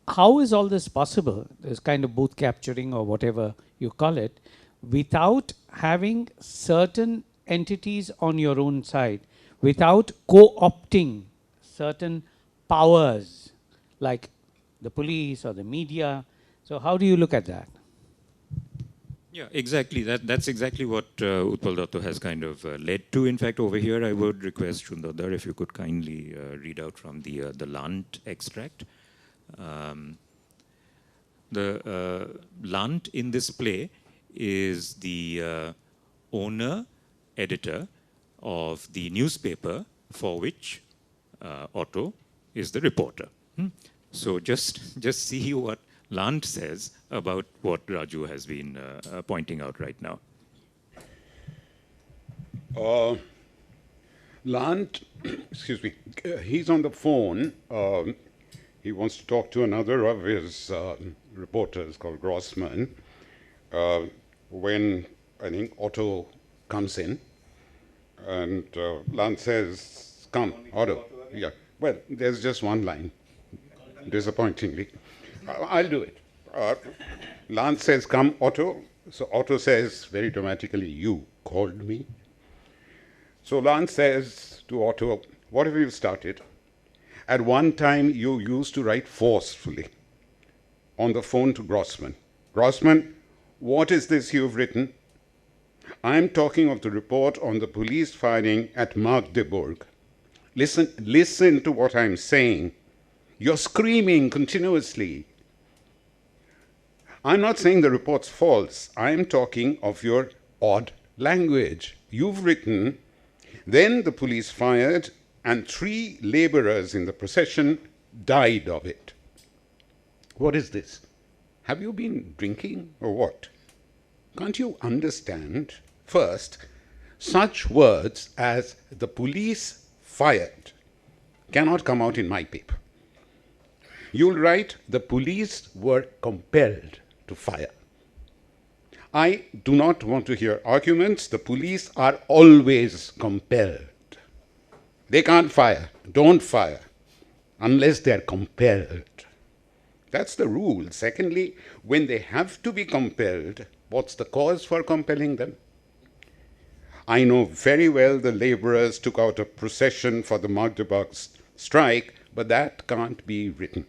how is all this possible, this kind of booth capturing or whatever you call it, without having certain entities on your own side, without co-opting certain powers like the police or the media? So how do you look at that? Yeah, exactly. That's exactly what Utpal Dutt has kind of led to. In fact, over here, I would request Shundadar if you could kindly read out from the Lant extract. The Lant in this play is the owner, editor of the newspaper for which Otto is the reporter. So just see what Lant says about what Raju has been pointing out right now. Lant, excuse me, he's on the phone. He wants to talk to another of his reporters called Grossman. When I think Otto comes in, and Lant says, "Come, Otto." Yeah. Well, there's just one line, disappointingly. I'll do it. Lant says, "Come, Otto." So Otto says very dramatically, "You called me." So Lant says to Otto, "What have you started? At one time, you used to write forcefully on the phone to Grossman. Grossman, what is this you've written? I'm talking of the report on the police firing at Magdeburg. Listen to what I'm saying. You're screaming continuously. I'm not saying the report's false. I'm talking of your odd language. You've written, then the police fired and 3 laborers in the procession died of it. What is this? Have you been drinking or what? Can't you understand? First, such words as the police fired cannot come out in my paper. You'll write the police were compelled to fire. I do not want to hear arguments. The police are always compelled. They can't fire, don't fire, unless they're compelled. That's the rule. Secondly, when they have to be compelled, what's the cause for compelling them? I know very well the laborers took out a procession for the Magdeburg strike, but that can't be written.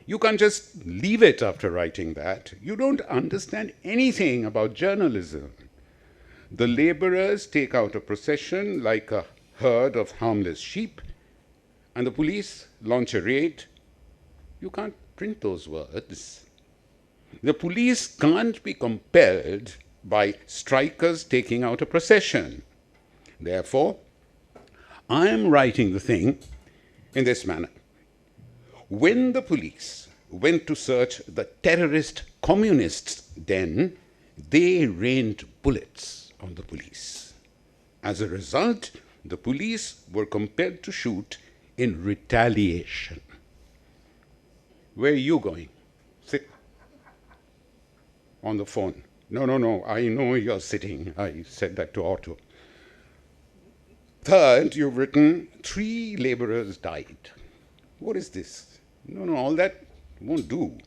You can't just leave it after writing that. You don't understand anything about journalism. The laborers take out a procession like a herd of harmless sheep, and the police launch a raid. You can't print those words. The police can't be compelled by strikers taking out a procession. Therefore, I am writing the thing in this manner. When the police went to search the terrorist communists' den, they rained bullets on the police. As a result, the police were compelled to shoot in retaliation. Where are you going? Sit. On the phone. No, I know you're sitting. I said that to Otto. Third, you've written 3 laborers died. What is this? No, all that won't do.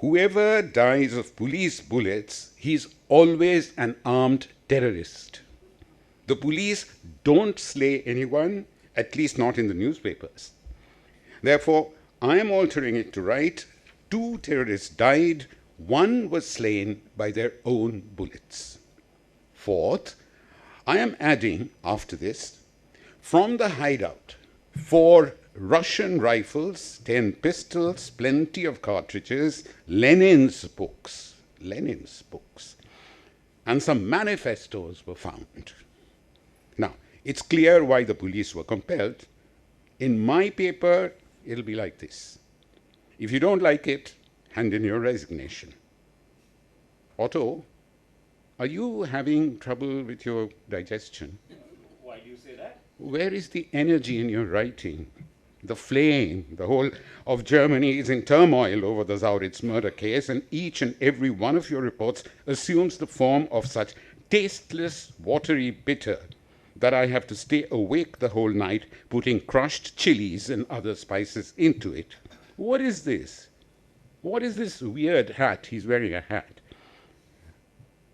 Whoever dies of police bullets, he's always an armed terrorist. The police don't slay anyone, at least not in the newspapers. Therefore, I am altering it to write, 2 terrorists died, 1 was slain by their own bullets. Fourth, I am adding, after this, from the hideout, 4 Russian rifles, 10 pistols, plenty of cartridges, Lenin's books, and some manifestos were found. Now, it's clear why the police were compelled. In my paper, it'll be like this. If you don't like it, hand in your resignation. Otto, are you having trouble with your digestion? Why do you say that? Where is the energy in your writing? The flame, the whole of Germany is in turmoil over the Zauritz murder case, and each and every one of your reports assumes the form of such tasteless, watery bitter that I have to stay awake the whole night putting crushed chilies and other spices into it. What is this? What is this weird hat? He's wearing a hat.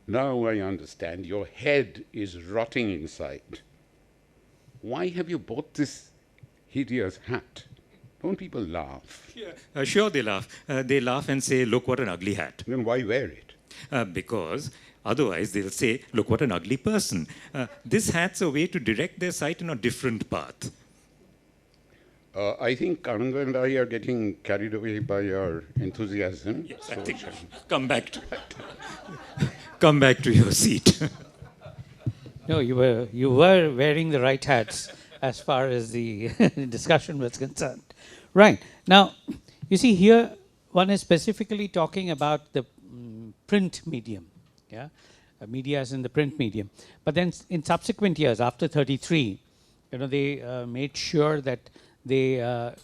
Now I understand. Your head is rotting inside. Why have you bought this hideous hat? Don't people laugh? Yeah, sure they laugh. They laugh and say, look what an ugly hat. Then why wear it? Because otherwise they'll say, look what an ugly person. This hat's a way to direct their sight in a different path. I think Ananda and I are getting carried away by our enthusiasm. Yes, I think come back to your seat. No, you were wearing the right hats as far as the discussion was concerned. Right. Now, you see here, one is specifically talking about the print medium, yeah, media as in the print medium. But then in subsequent years, after 33, they made sure that they their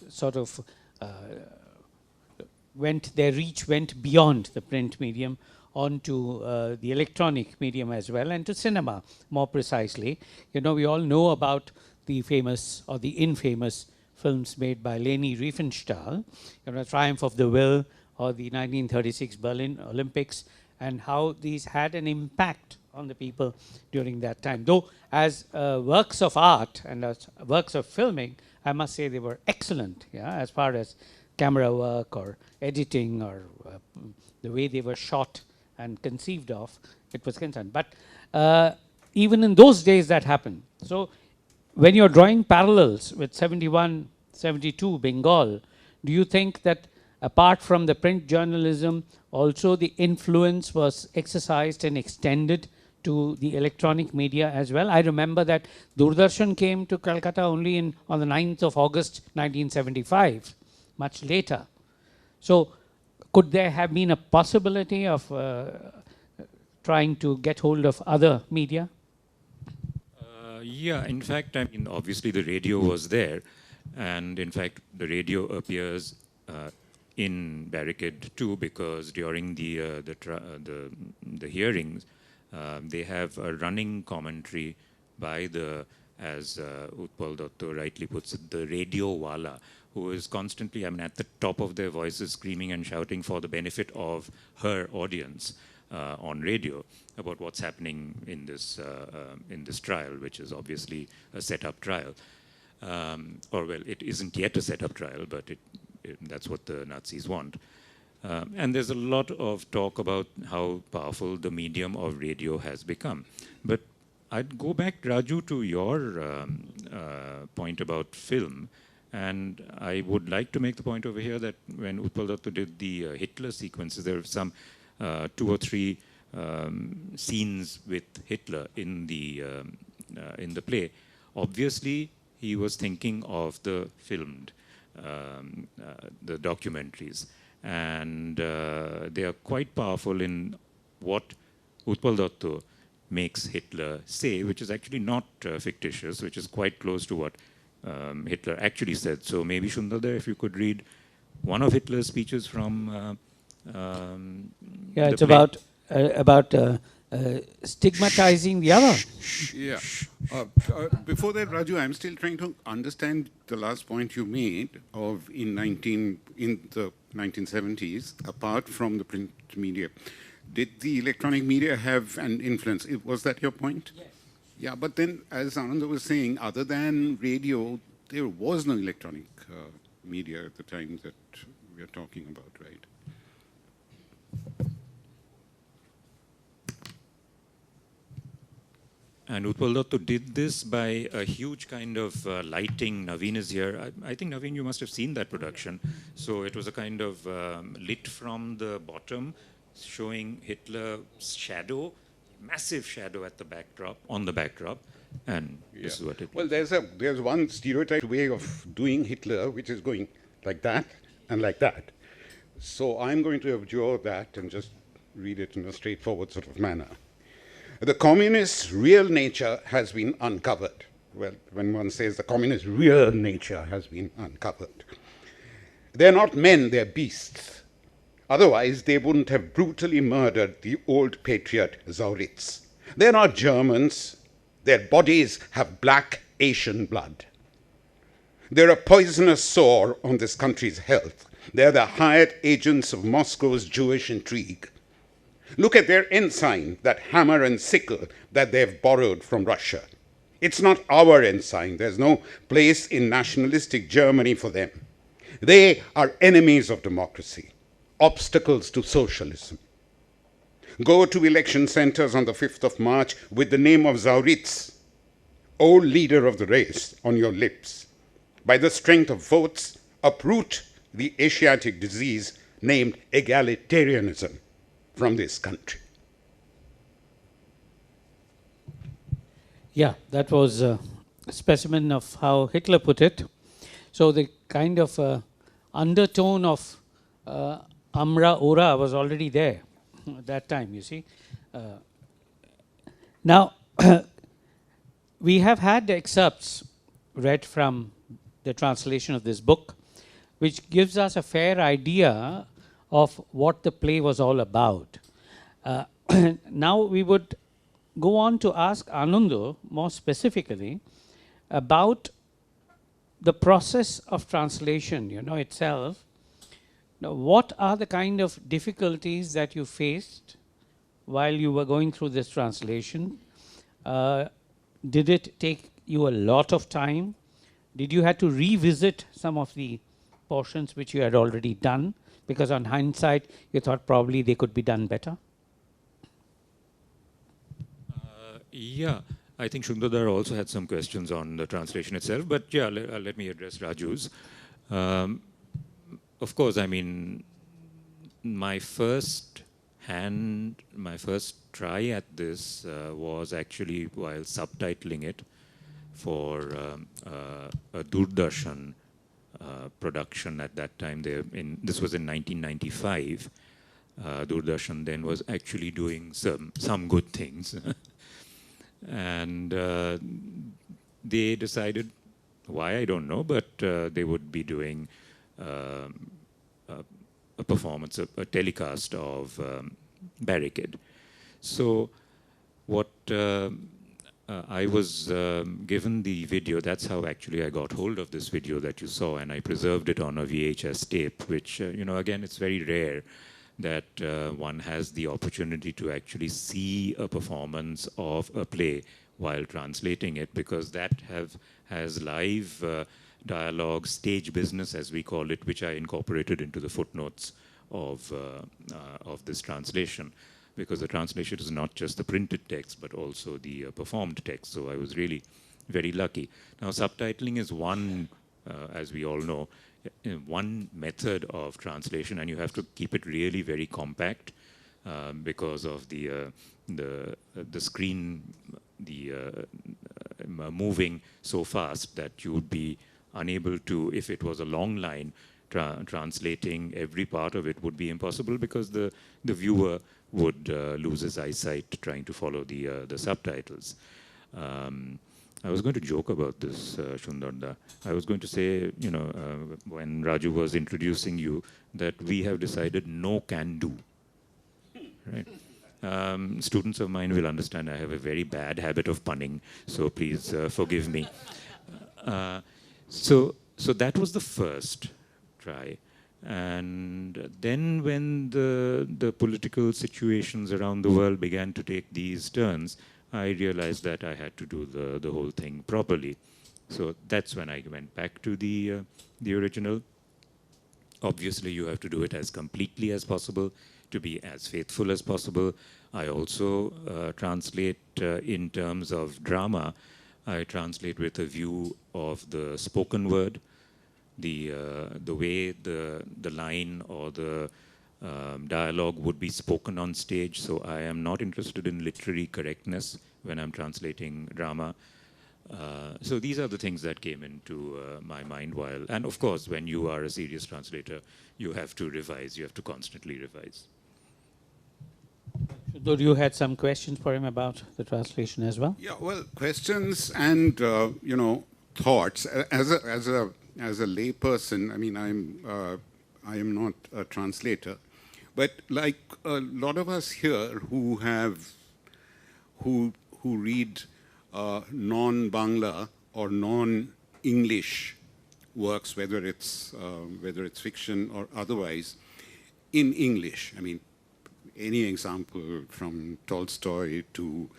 reach went beyond the print medium onto the electronic medium as well, and to cinema more precisely. We all know about the famous or the infamous films made by Leni Riefenstahl, Triumph of the Will or the 1936 Berlin Olympics, and how these had an impact on the people during that time. Though as works of art and as works of filming, I must say they were excellent, yeah, as far as camera work or editing or the way they were shot and conceived of, it was concerned. But even in those days that happened. So when you're drawing parallels with 71, 72 Bengal, do you think that apart from the print journalism, also the influence was exercised and extended to the electronic media as well? I remember that Doordarshan came to Calcutta only on the 9th of August 1975, much later. So could there have been a possibility of trying to get hold of other media? Yeah, in fact, I mean, obviously the radio was there, and in fact, the radio appears in Barricade too, because during the hearings, they have a running commentary by the as Utpal Dutt rightly puts it, the radio wala, who is constantly, I mean, at the top of their voices, screaming and shouting for the benefit of her audience on radio about what's happening in this trial, which is obviously a set-up trial. Or, well, it isn't yet a set-up trial, but that's what the Nazis want. And there's a lot of talk about how powerful the medium of radio has become. But I'd go back, Raju, to your point about film. And I would like to make the point over here that when Utpal Dutt did the Hitler sequences, there were some 2 or 3 scenes with Hitler in the play. Obviously, he was thinking of the filmed, the documentaries. And they are quite powerful in what Utpal Dutt makes Hitler say, which is actually not fictitious, which is quite close to what Hitler actually said. So maybe Shundada, if you could read one of Hitler's speeches from it's about stigmatizing the other. Yeah. Before that, Raju, I'm still trying to understand the last point you made of in the 1970s, apart from the print media. Did the electronic media have an influence? Was that your point? Yes. Yeah, but then, as Ananda was saying, other than radio, there was no electronic media at the time that we are talking about, right? And Utpal Dutt did this by a huge kind of lighting. Naveen is here. I think, Naveen, you must have seen that production. So it was a kind of lit from the bottom, showing Hitler's shadow, massive shadow at the backdrop, on the backdrop. And this is what it Well, there's one stereotyped way of doing Hitler, which is going like that and like that. So I'm going to abjure that and just read it in a straightforward sort of manner. The communist real nature has been uncovered. Well, when one says the communist real nature has been uncovered. They're not men, they're beasts. Otherwise, they wouldn't have brutally murdered the old patriot Zauritz. They're not Germans. Their bodies have black Asian blood. They're a poisonous sore on this country's health. They're the hired agents of Moscow's Jewish intrigue. Look at their ensign, that hammer and sickle that they've borrowed from Russia. It's not our ensign. There's no place in nationalistic Germany for them. They are enemies of democracy, obstacles to socialism. Go to election centers on the 5th of March with the name of Zauritz, old leader of the race, on your lips. By the strength of votes, uproot the Asiatic disease named egalitarianism from this country. Yeah, that was a specimen of how Hitler put it. So the kind of undertone of Amra Ora was already there at that time, you see. Now, we have had excerpts read from the translation of this book, which gives us a fair idea of what the play was all about. Now we would go on to ask Ananda more specifically about the process of translation, itself. Now, what are the kind of difficulties that you faced while you were going through this translation? Did it take you a lot of time? Did you have to revisit some of the portions which you had already done? Because on hindsight, you thought probably they could be done better? Yeah, I think Shundadar also had some questions on the translation itself, but yeah, let me address Raju's. Of course, I mean, my first try at this was actually while subtitling it for a Doordarshan production at that time. This was in 1995. Doordarshan then was actually doing some good things. And they decided, why I don't know, but they would be doing a performance, a telecast of Barricade. So what I was given the video. That's how actually I got hold of this video that you saw, and I preserved it on a VHS tape, which, again, it's very rare that one has the opportunity to actually see a performance of a play while translating it, because that has live dialogue, stage business, as we call it, which I incorporated into the footnotes of this translation, because the translation is not just the printed text, but also the performed text. So I was really very lucky. Now, subtitling is one, as we all know, one method of translation, and you have to keep it really very compact because of the screen, moving so fast that you would be unable to, if it was a long line, translating every part of it would be impossible, because the viewer would lose his eyesight trying to follow the subtitles. I was going to joke about this, Shundarda. I was going to say, when Raju was introducing you, that we have decided no can do. Right? Students of mine will understand I have a very bad habit of punning, so please forgive me. So that was the first try. And then when the political situations around the world began to take these turns, I realized that I had to do the whole thing properly. So that's when I went back to the original. Obviously, you have to do it as completely as possible, to be as faithful as possible. I also translate in terms of drama. I translate with a view of the spoken word, the way the line or the dialogue would be spoken on stage. So I am not interested in literary correctness when I'm translating drama. So these are the things that came into my mind while, and of course, when you are a serious translator, you have to revise, you have to constantly revise. Though you had some questions for him about the translation as well? Yeah, well, questions and, thoughts. As a layperson, I mean, I am not a translator, but like a lot of us here who read non-Bangla or non-English works, whether it's fiction or otherwise, in English. I mean, any example from Tolstoy to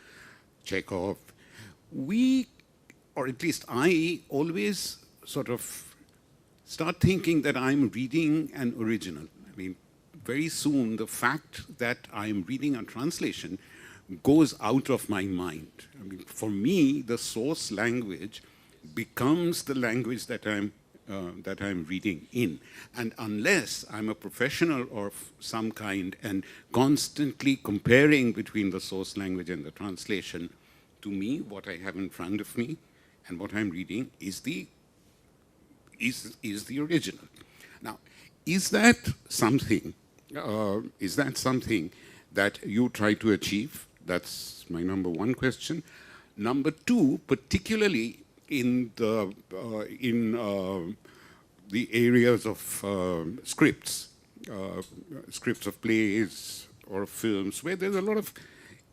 Chekhov, or at least I, always sort of start thinking that I'm reading an original. I mean, very soon the fact that I'm reading a translation goes out of my mind. I mean, for me, the source language becomes the language that I'm reading in. And unless I'm a professional of some kind and constantly comparing between the source language and the translation, to me, what I have in front of me and what I'm reading is the original. Now, is that something that you try to achieve? That's my number one question. Number two, particularly in the areas of scripts of plays or films, where there's a lot of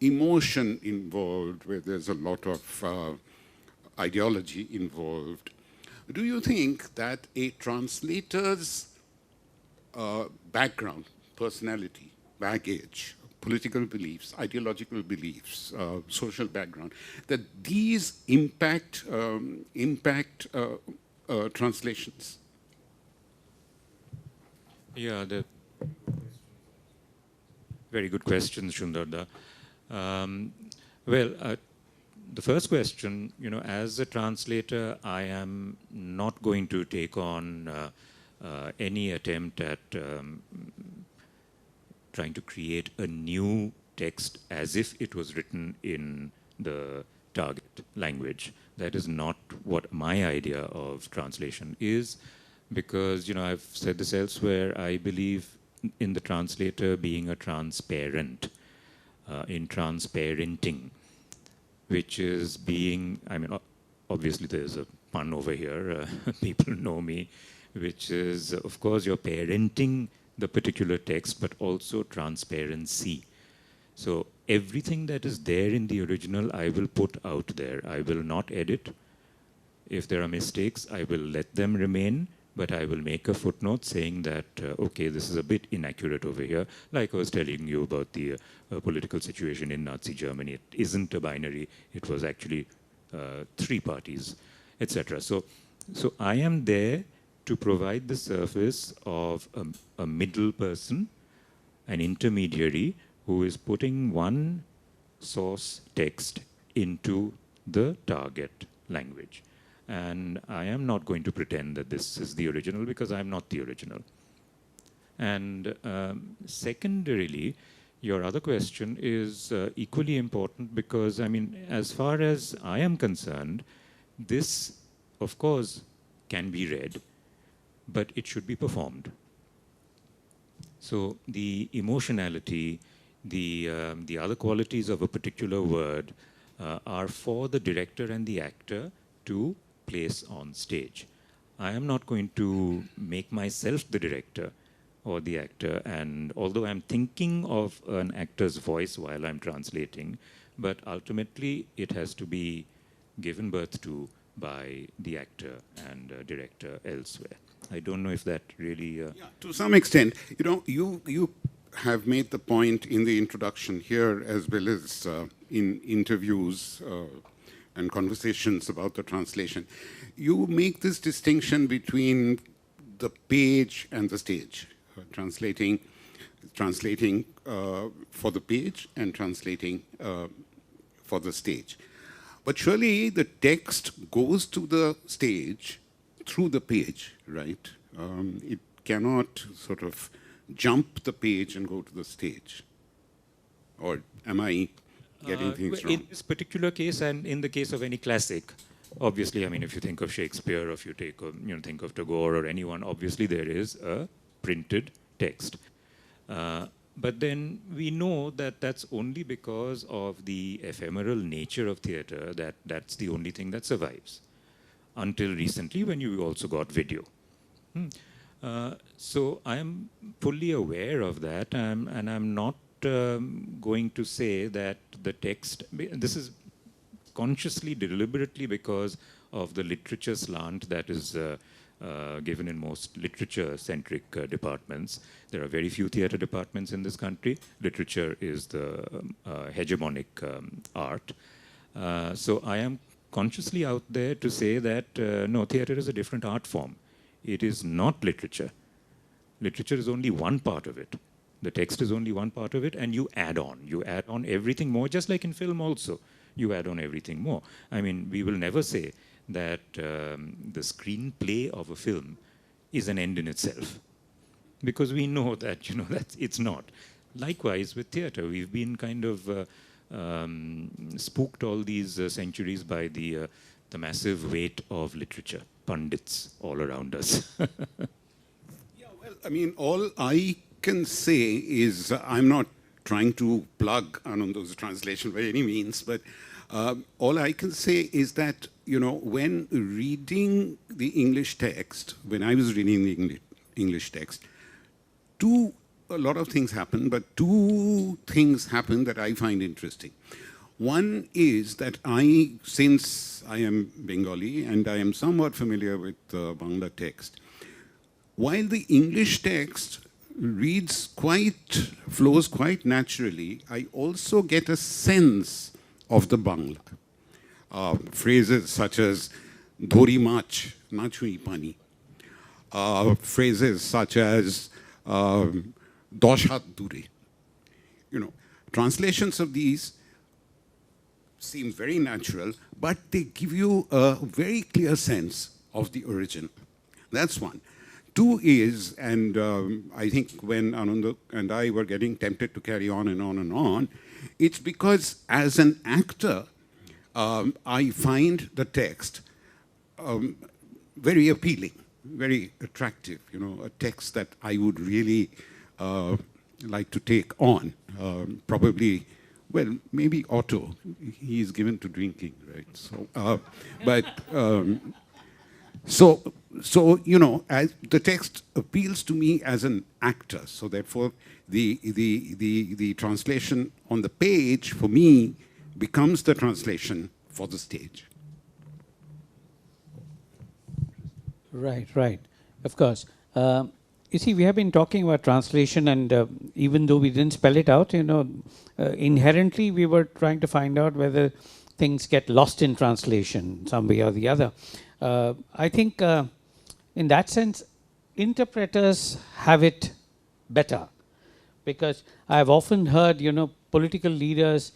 emotion involved, where there's a lot of ideology involved. Do you think that a translator's background, personality, baggage, political beliefs, ideological beliefs, social background, that these impact translations? Yeah, very good questions, Shundarda. The first question, as a translator, I am not going to take on any attempt at trying to create a new text as if it was written in the target language. That is not what my idea of translation is, because, I've said this elsewhere, I believe in the translator being a transparent, in transparenting, which is being, obviously there's a pun over here, people know me, which is, of course, you're parenting the particular text, but also transparency. So everything that is there in the original, I will put out there. I will not edit. If there are mistakes, I will let them remain, but I will make a footnote saying that, okay, this is a bit inaccurate over here. Like I was telling you about the political situation in Nazi Germany. It isn't a binary. It was actually 3 parties, etc. So I am there to provide the service of a middle person, an intermediary, who is putting one source text into the target language. And I am not going to pretend that this is the original, because I'm not the original. And secondarily, your other question is equally important, because, I mean, as far as I am concerned, this, of course, can be read, but it should be performed. So the emotionality, the other qualities of a particular word are for the director and the actor to place on stage. I am not going to make myself the director or the actor, and although I'm thinking of an actor's voice while I'm translating, but ultimately it has to be given birth to by the actor and director elsewhere. I don't know if that really... Yeah, to some extent, you know, you have made the point in the introduction here, as well as in interviews and conversations about the translation. You make this distinction between the page and the stage, translating for the page and translating for the stage. But surely the text goes to the stage through the page, right? It cannot sort of jump the page and go to the stage. Or am I getting things wrong? In this particular case, and in the case of any classic, obviously, I mean, if you think of Shakespeare, or if you take, think of Tagore or anyone, obviously there is a printed text. But then we know that that's only because of the ephemeral nature of theatre, that's the only thing that survives. Until recently, when you also got video. So I am fully aware of that, and I'm not going to say that the text, this is consciously, deliberately, because of the literature slant that is given in most literature-centric departments. There are very few theatre departments in this country. Literature is the hegemonic art. So I am consciously out there to say that, no, theatre is a different art form. It is not literature. Literature is only one part of it. The text is only one part of it, and you add on. You add on everything more, just like in film also. You add on everything more. I mean, we will never say that the screenplay of a film is an end in itself, because we know that, that it's not. Likewise with theatre, we've been kind of spooked all these centuries by the massive weight of literature, pundits all around us. Yeah, well, I mean, all I can say is I'm not trying to plug Ananda's translation by any means, but all I can say is that, when reading the English text, when I was reading the English text, a lot of things happen, but 2 things happen that I find interesting. One is that since I am Bengali and I am somewhat familiar with Bangla text, while the English text flows quite naturally, I also get a sense of the Bangla. Phrases such as "dhori mach, na chui pani." Phrases such as "dosh hat dure." Translations of these seem very natural, but they give you a very clear sense of the original. That's one. 2 is, and I think when Ananda and I were getting tempted to carry on and on and on, it's because as an actor, I find the text very appealing, very attractive, a text that I would really like to take on. Probably, well, maybe Otto, he is given to drinking, right? So, as the text appeals to me as an actor, so therefore the translation on the page, for me, becomes the translation for the stage. Right, right. Of course. You see, we have been talking about translation, and even though we didn't spell it out, inherently we were trying to find out whether things get lost in translation some way or the other. I think in that sense, interpreters have it better, because I've often heard, political leaders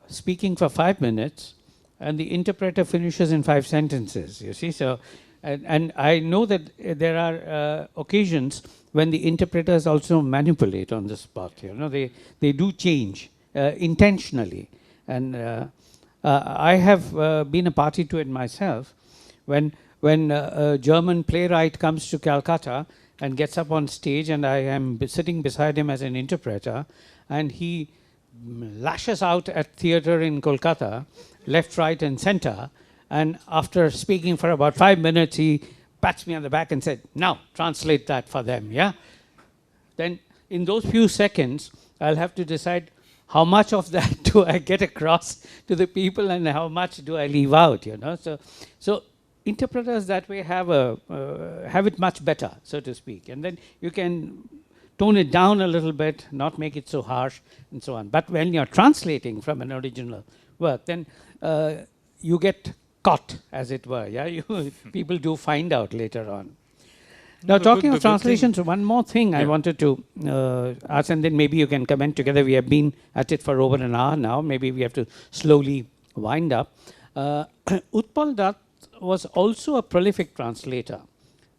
speaking for 5 minutes, and the interpreter finishes in 5 sentences, you see. So, and I know that there are occasions when the interpreters also manipulate on the spot, they do change intentionally. And I have been a party to it myself. When a German playwright comes to Calcutta and gets up on stage, and I am sitting beside him as an interpreter, and he lashes out at theatre in Kolkata, left, right, and center, and after speaking for about 5 minutes, he pats me on the back and said, "Now, translate that for them," yeah? Then in those few seconds, I'll have to decide how much of that do I get across to the people and how much do I leave out, So interpreters that way have it much better, so to speak. And then you can tone it down a little bit, not make it so harsh, and so on. But when you're translating from an original work, then you get caught, as it were. Yeah, people do find out later on. Now, talking of translations, one more thing I wanted to ask, and then maybe you can comment together. We have been at it for over an hour now. Maybe we have to slowly wind up. Utpal Dutt was also a prolific translator,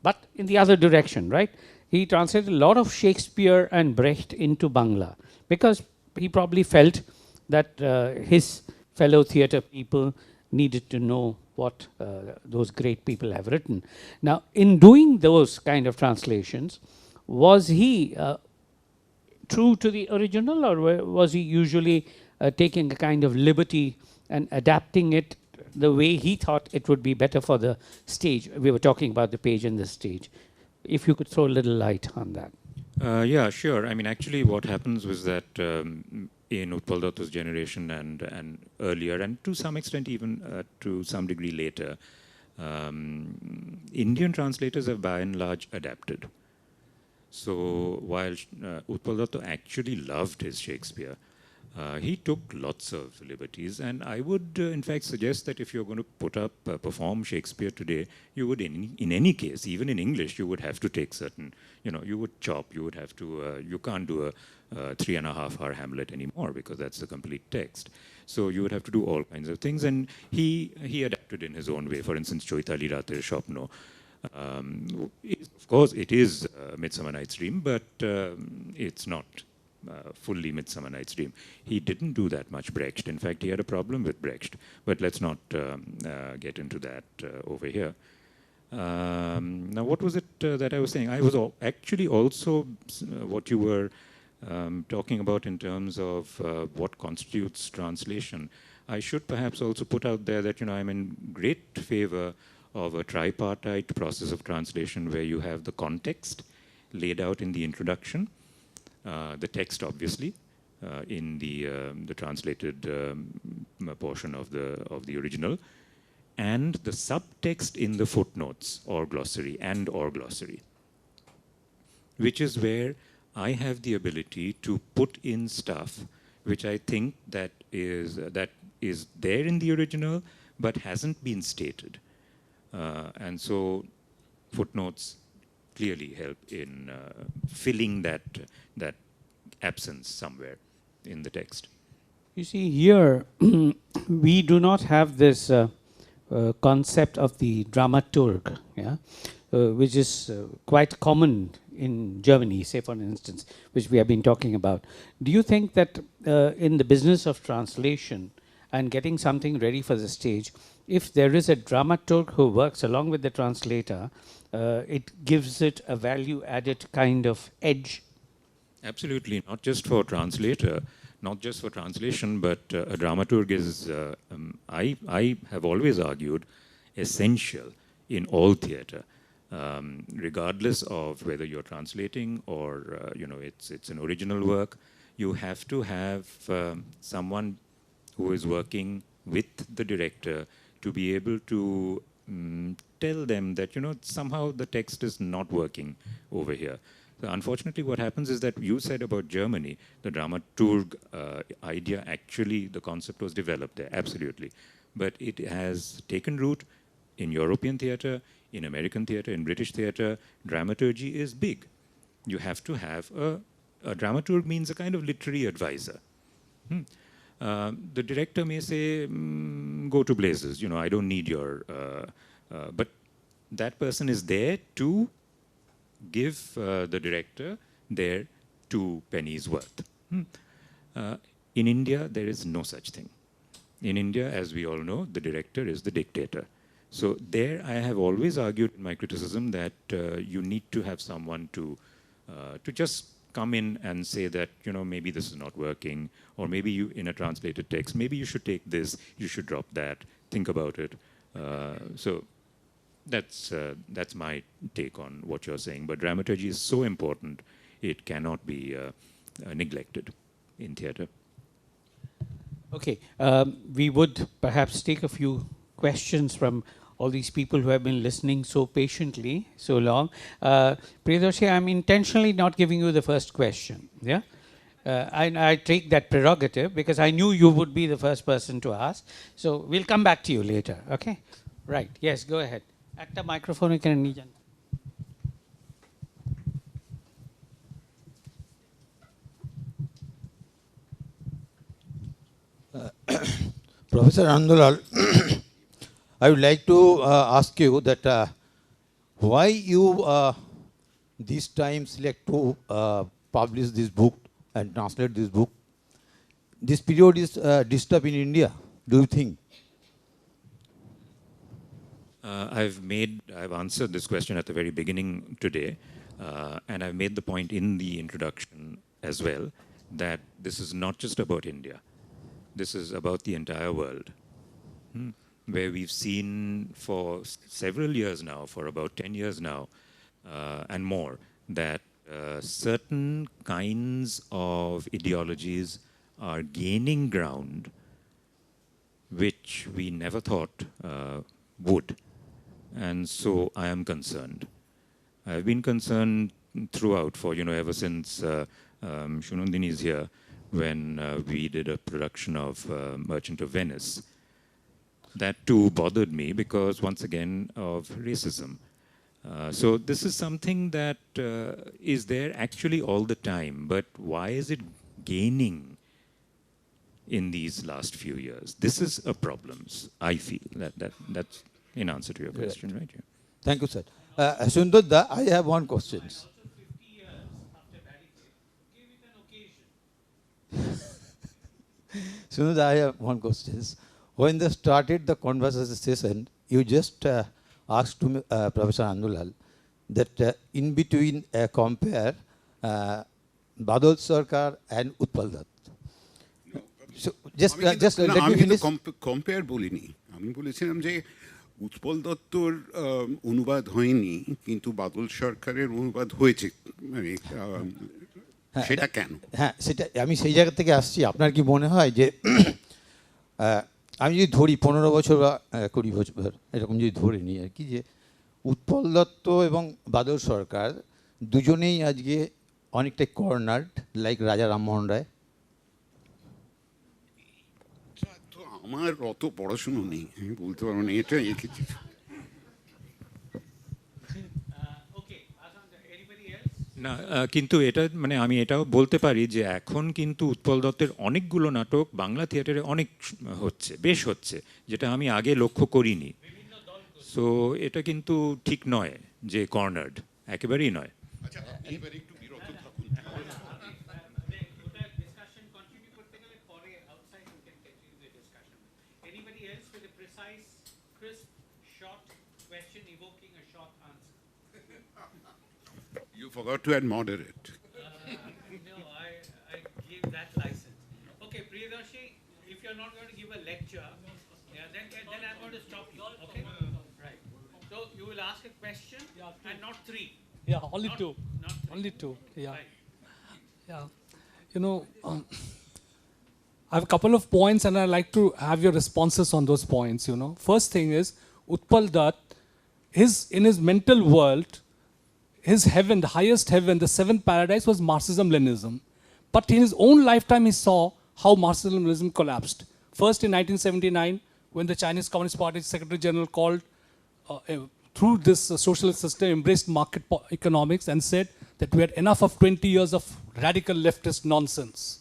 but in the other direction, right? He translated a lot of Shakespeare and Brecht into Bangla, because he probably felt that his fellow theatre people needed to know what those great people have written. Now, in doing those kind of translations, was he true to the original, or was he usually taking a kind of liberty and adapting it the way he thought it would be better for the stage? We were talking about the page and the stage. If you could throw a little light on that. Yeah, sure. I mean, actually, what happens was that in Utpal Dutt's generation and earlier, and to some extent even to some degree later, Indian translators have by and large adapted. So while Utpal Dutt actually loved his Shakespeare, he took lots of liberties, and I would in fact suggest that if you're going to perform Shakespeare today, you would in any case, even in English, you would have to take certain, you would chop, you would have to, you can't do a 3.5-hour Hamlet anymore, because that's the complete text. So you would have to do all kinds of things, and he adapted in his own way. For instance, Choitali Rater Shopno. Of course, it is Midsummer Night's Dream, but it's not fully Midsummer Night's Dream. He didn't do that much Brecht. In fact, he had a problem with Brecht. But let's not get into that over here. Now, what was it that I was saying? I was actually also what you were talking about in terms of what constitutes translation. I should perhaps also put out there that I'm in great favor of a tripartite process of translation, where you have the context laid out in the introduction, the text obviously in the translated portion of the original, and the subtext in the footnotes or glossary or glossary, which is where I have the ability to put in stuff which I think that is there in the original but hasn't been stated. And so footnotes clearly help in filling that absence somewhere in the text. You see, here we do not have this concept of the dramaturg, which is quite common in Germany, say for instance, which we have been talking about. Do you think that in the business of translation and getting something ready for the stage, if there is a dramaturg who works along with the translator, it gives it a value-added kind of edge? Absolutely, not just for translator, not just for translation, but a dramaturg is, I have always argued, essential in all theatre. regardless of whether you're translating or it's an original work, you have to have someone who is working with the director to be able to tell them that somehow the text is not working over here. So unfortunately, what happens is that you said about Germany, the dramaturg idea, actually the concept was developed there, absolutely. But it has taken root in European theatre, in American theatre, in British theatre. Dramaturgy is big. You have to have a dramaturg means a kind of literary advisor. The director may say, go to blazes, I don't need your, but that person is there to give the director their 2 pennies worth. In India, there is no such thing. In India, as we all know, the director is the dictator. So there, I have always argued in my criticism that you need to have someone to just come in and say that, maybe this is not working, or maybe you, in a translated text, maybe you should take this, you should drop that, think about it. So that's my take on what you're saying. But dramaturgy is so important, it cannot be neglected in theatre. Okay, we would perhaps take a few questions from all these people who have been listening so patiently, so long. Priyadarshi, I'm intentionally not giving you the first question, yeah? I take that prerogative because I knew you would be the first person to ask. So we'll come back to you later, okay? Right, yes, go ahead. একটা microphone এখানে নিয়ে যান। Professor Ananda Lal, I would like to ask you that why you this time select to publish this book and translate this book. This period is disturbed in India, do you think? I've answered this question at the very beginning today, and I've made the point in the introduction as well, that this is not just about India. This is about the entire world, where we've seen for several years now, for about 10 years now, and more, that certain kinds of ideologies are gaining ground, which we never thought would. And so I am concerned. I've been concerned throughout for, ever since Shunandini is here, when we did a production of Merchant of Venice. That too bothered me because, once again, of racism. So this is something that is there actually all the time, but why is it gaining in these last few years? This is a problem, I feel. That's in answer to your question, right? Yeah. Thank you, sir. Sundar, I have one question. Also 50 years after Barricade, give it an occasion. Sundar, I have one question. When they started the conversation session, you just asked to me, Professor Ananda Lal, that in between compare Badal Sarkar and Utpal Dutt. So just let me finish. Compare বলিনি, আমি বলেছিলাম যে উৎপল দত্তর অনুবাদ হয়নি, কিন্তু বাদল সরকারের অনুবাদ হয়েছে, মানে সেটা কেন? হ্যাঁ, সেটা আমি সেই জায়গা থেকে আসছি। আপনার কি মনে হয় যে আমি যদি ধরি 15 বছর বা 20 বছর এরকম যদি ধরে নিই আর কি, যে উৎপল দত্ত এবং বাদল সরকার দুজনেই আজকে অনেকটাই কর্নার্ড, লাইক রাজা রামমোহন রায়? আমার অত পড়াশুনো নেই, আমি বলতে পারবো না, এটা এঁকেছি। না, কিন্তু এটা মানে আমি এটাও বলতে পারি যে এখন কিন্তু উৎপল দত্তের অনেকগুলো নাটক বাংলা থিয়েটারে অনেক হচ্ছে, বেশ হচ্ছে, যেটা আমি আগে লক্ষ্য করিনি। সো এটা কিন্তু ঠিক নয় যে কর্নার্ড, একেবারেই নয়। আচ্ছা, এবারে একটু বিরত থাকুন। You forgot to add moderate. No, I gave that license. Okay, Priyadarshi, if you're not going to give a lecture, yeah, then I'm going to stop you. Okay, right. So you will will ask a question and not three. Yeah, only Not- two. not three. Only two. Yeah. Right. Yeah. You know, I have a couple of points and I'd like to have your responses on those points, you know. First thing is, Utpal Dutt, in his mental world, his heaven, the highest heaven, the seventh paradise was Marxism-Leninism. But in his own lifetime, he saw how Marxism-Leninism collapsed. First in 1979, when the Chinese Communist Party Secretary General called, through this socialist system, embraced market economics and said that we had enough of 20 years of radical leftist nonsense.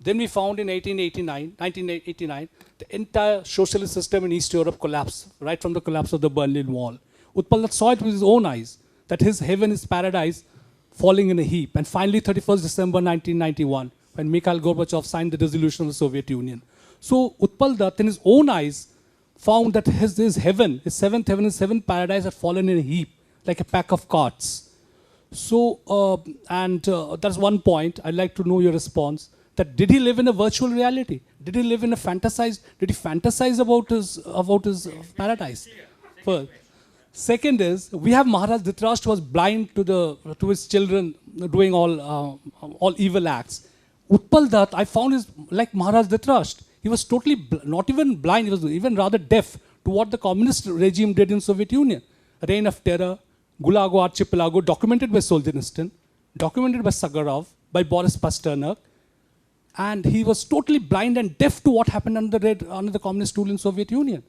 Then we found in 1989, the entire socialist system in East Europe collapsed, right from the collapse of the Berlin Wall. Utpal Dutt saw it with his own eyes, that his heaven, his paradise, falling in a heap. And finally, 31st December 1991, when Mikhail Gorbachev signed the dissolution of the Soviet Union. So Utpal Dutt, in his own eyes, found that his heaven, his seventh heaven, his seventh paradise had fallen in a heap, like a pack of cards. So, that's one point. I'd like to know your response. That did he live in a virtual reality? Did he live in a fantasized? Did he fantasize about his paradise? First. Second is, we have Maharaj Dhritarashtra was blind to his children doing all evil acts. Utpal Dutt, I found, is like Maharaj Dhritarashtra. He was totally not even blind. He was even rather deaf to what the communist regime did in Soviet Union. Reign of Terror, Gulago Archipelago, documented by Solzhenitsyn, documented by Sakharov, by Boris Pasternak. And he was totally blind and deaf to what happened under the communist rule in Soviet Union.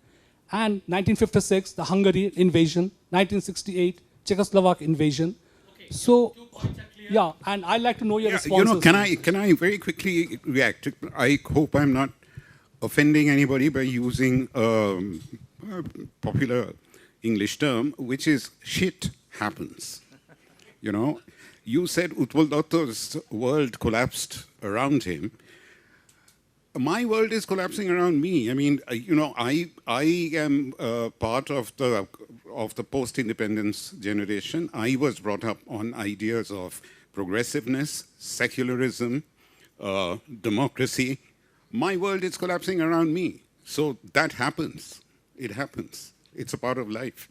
And 1956, the Hungary invasion, 1968, Czechoslovak invasion. Okay, So, 2 points are clear. yeah, and I'd like to know your Yeah, responses. can I very quickly react? I hope I'm not offending anybody by using a popular English term, which is shit happens. You know, you said Utpal Dutt's world collapsed around him. My world is collapsing around me. I mean, I am part of the post-independence generation. I was brought up on ideas of progressiveness, secularism, democracy. My world is collapsing around me. So that happens. It happens. It's a part of life.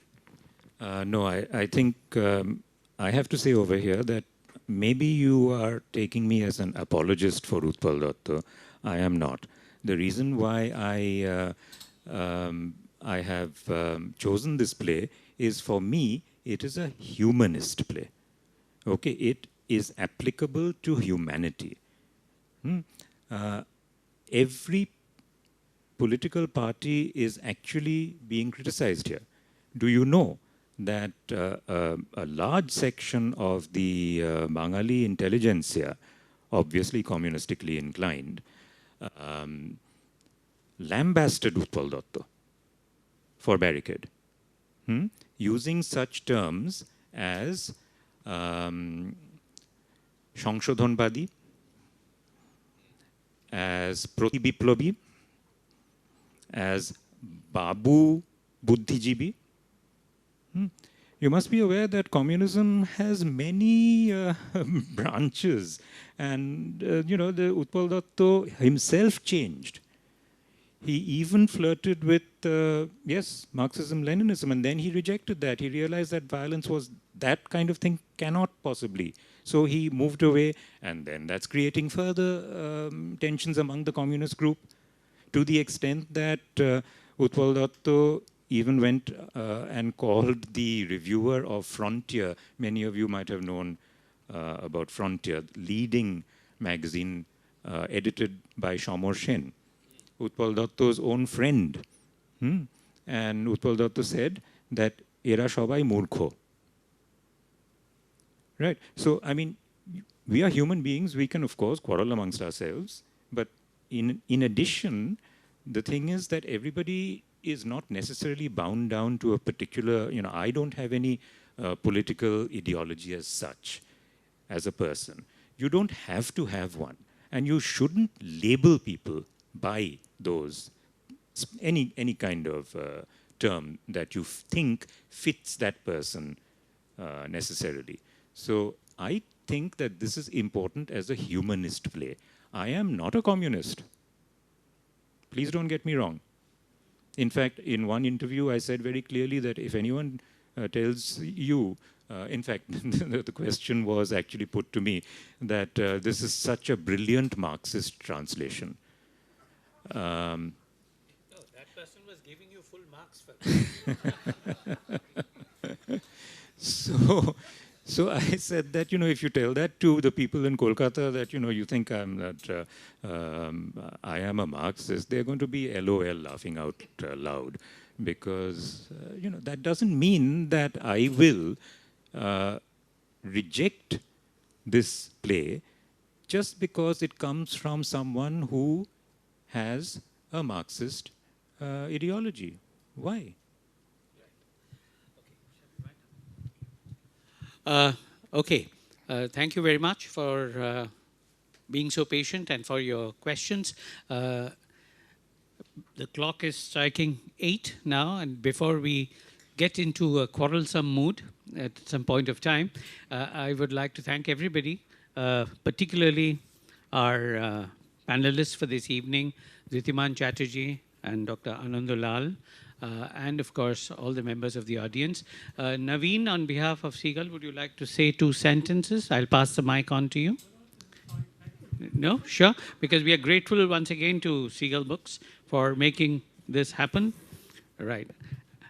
No, I think I have to say over here that maybe you are taking me as an apologist for Utpal Dutt. I am not. The reason why I have chosen this play is, for me, it is a humanist play. Okay, it is applicable to humanity. Every political party is actually being criticized here. Do you know that a large section of the Bengali intelligentsia, obviously communistically inclined, lambasted Utpal Dutt for Barricade, using such terms as Shangshodhonbadi, as Protibiplobi, as Babu Buddhijibi. You must be aware that communism has many branches, and the Utpal Dutt himself changed. He even flirted with Marxism-Leninism, and then he rejected that. He realized that violence was that kind of thing cannot possibly. So he moved away, and then that's creating further tensions among the communist group, to the extent that Utpal Dutt even went and called the reviewer of Frontier. Many of you might have known about Frontier, leading magazine edited by Shamor Sen, Utpal Dutt's own friend. And Utpal Dutt said that era shobai murkho. Right? So, I mean, we are human beings. We can, of course, quarrel amongst ourselves. But in addition, the thing is that everybody is not necessarily bound down to a particular, I don't have any political ideology as such, as a person. You don't have to have one. And you shouldn't label people by those, any kind of term that you think fits that person necessarily. So I think that this is important as a humanist play. I am not a communist. Please don't get me wrong. In fact, in one interview, I said very clearly that if anyone tells you, in fact, the question was actually put to me, that this is such a brilliant Marxist translation. That person was giving you full marks for that. So I said that, if you tell that to the people in Kolkata that, you think I am a Marxist, they're going to be LOL, laughing out loud. Because, that doesn't mean that I will reject this play just because it comes from someone who has a Marxist ideology. Why? Okay. Thank you very much for being so patient and for your questions. The clock is striking 8 now, and before we get into a quarrelsome mood at some point of time, I would like to thank everybody, particularly our panelists for this evening, Dhritiman, Chatterji, and Dr. Ananda Lal, and of course, all the members of the audience. Naveen, on behalf of Seagull, would you like to say 2 sentences? I'll pass the mic on to you. No? Sure. Because we are grateful once again to Seagull Books for making this happen. Right.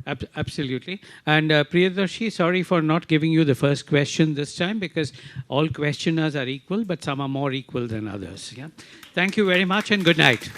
Absolutely. And Priyadarshi, sorry for not giving you the first question this time, because all questioners are equal, but some are more equal than others. Yeah. Thank you very much and good night.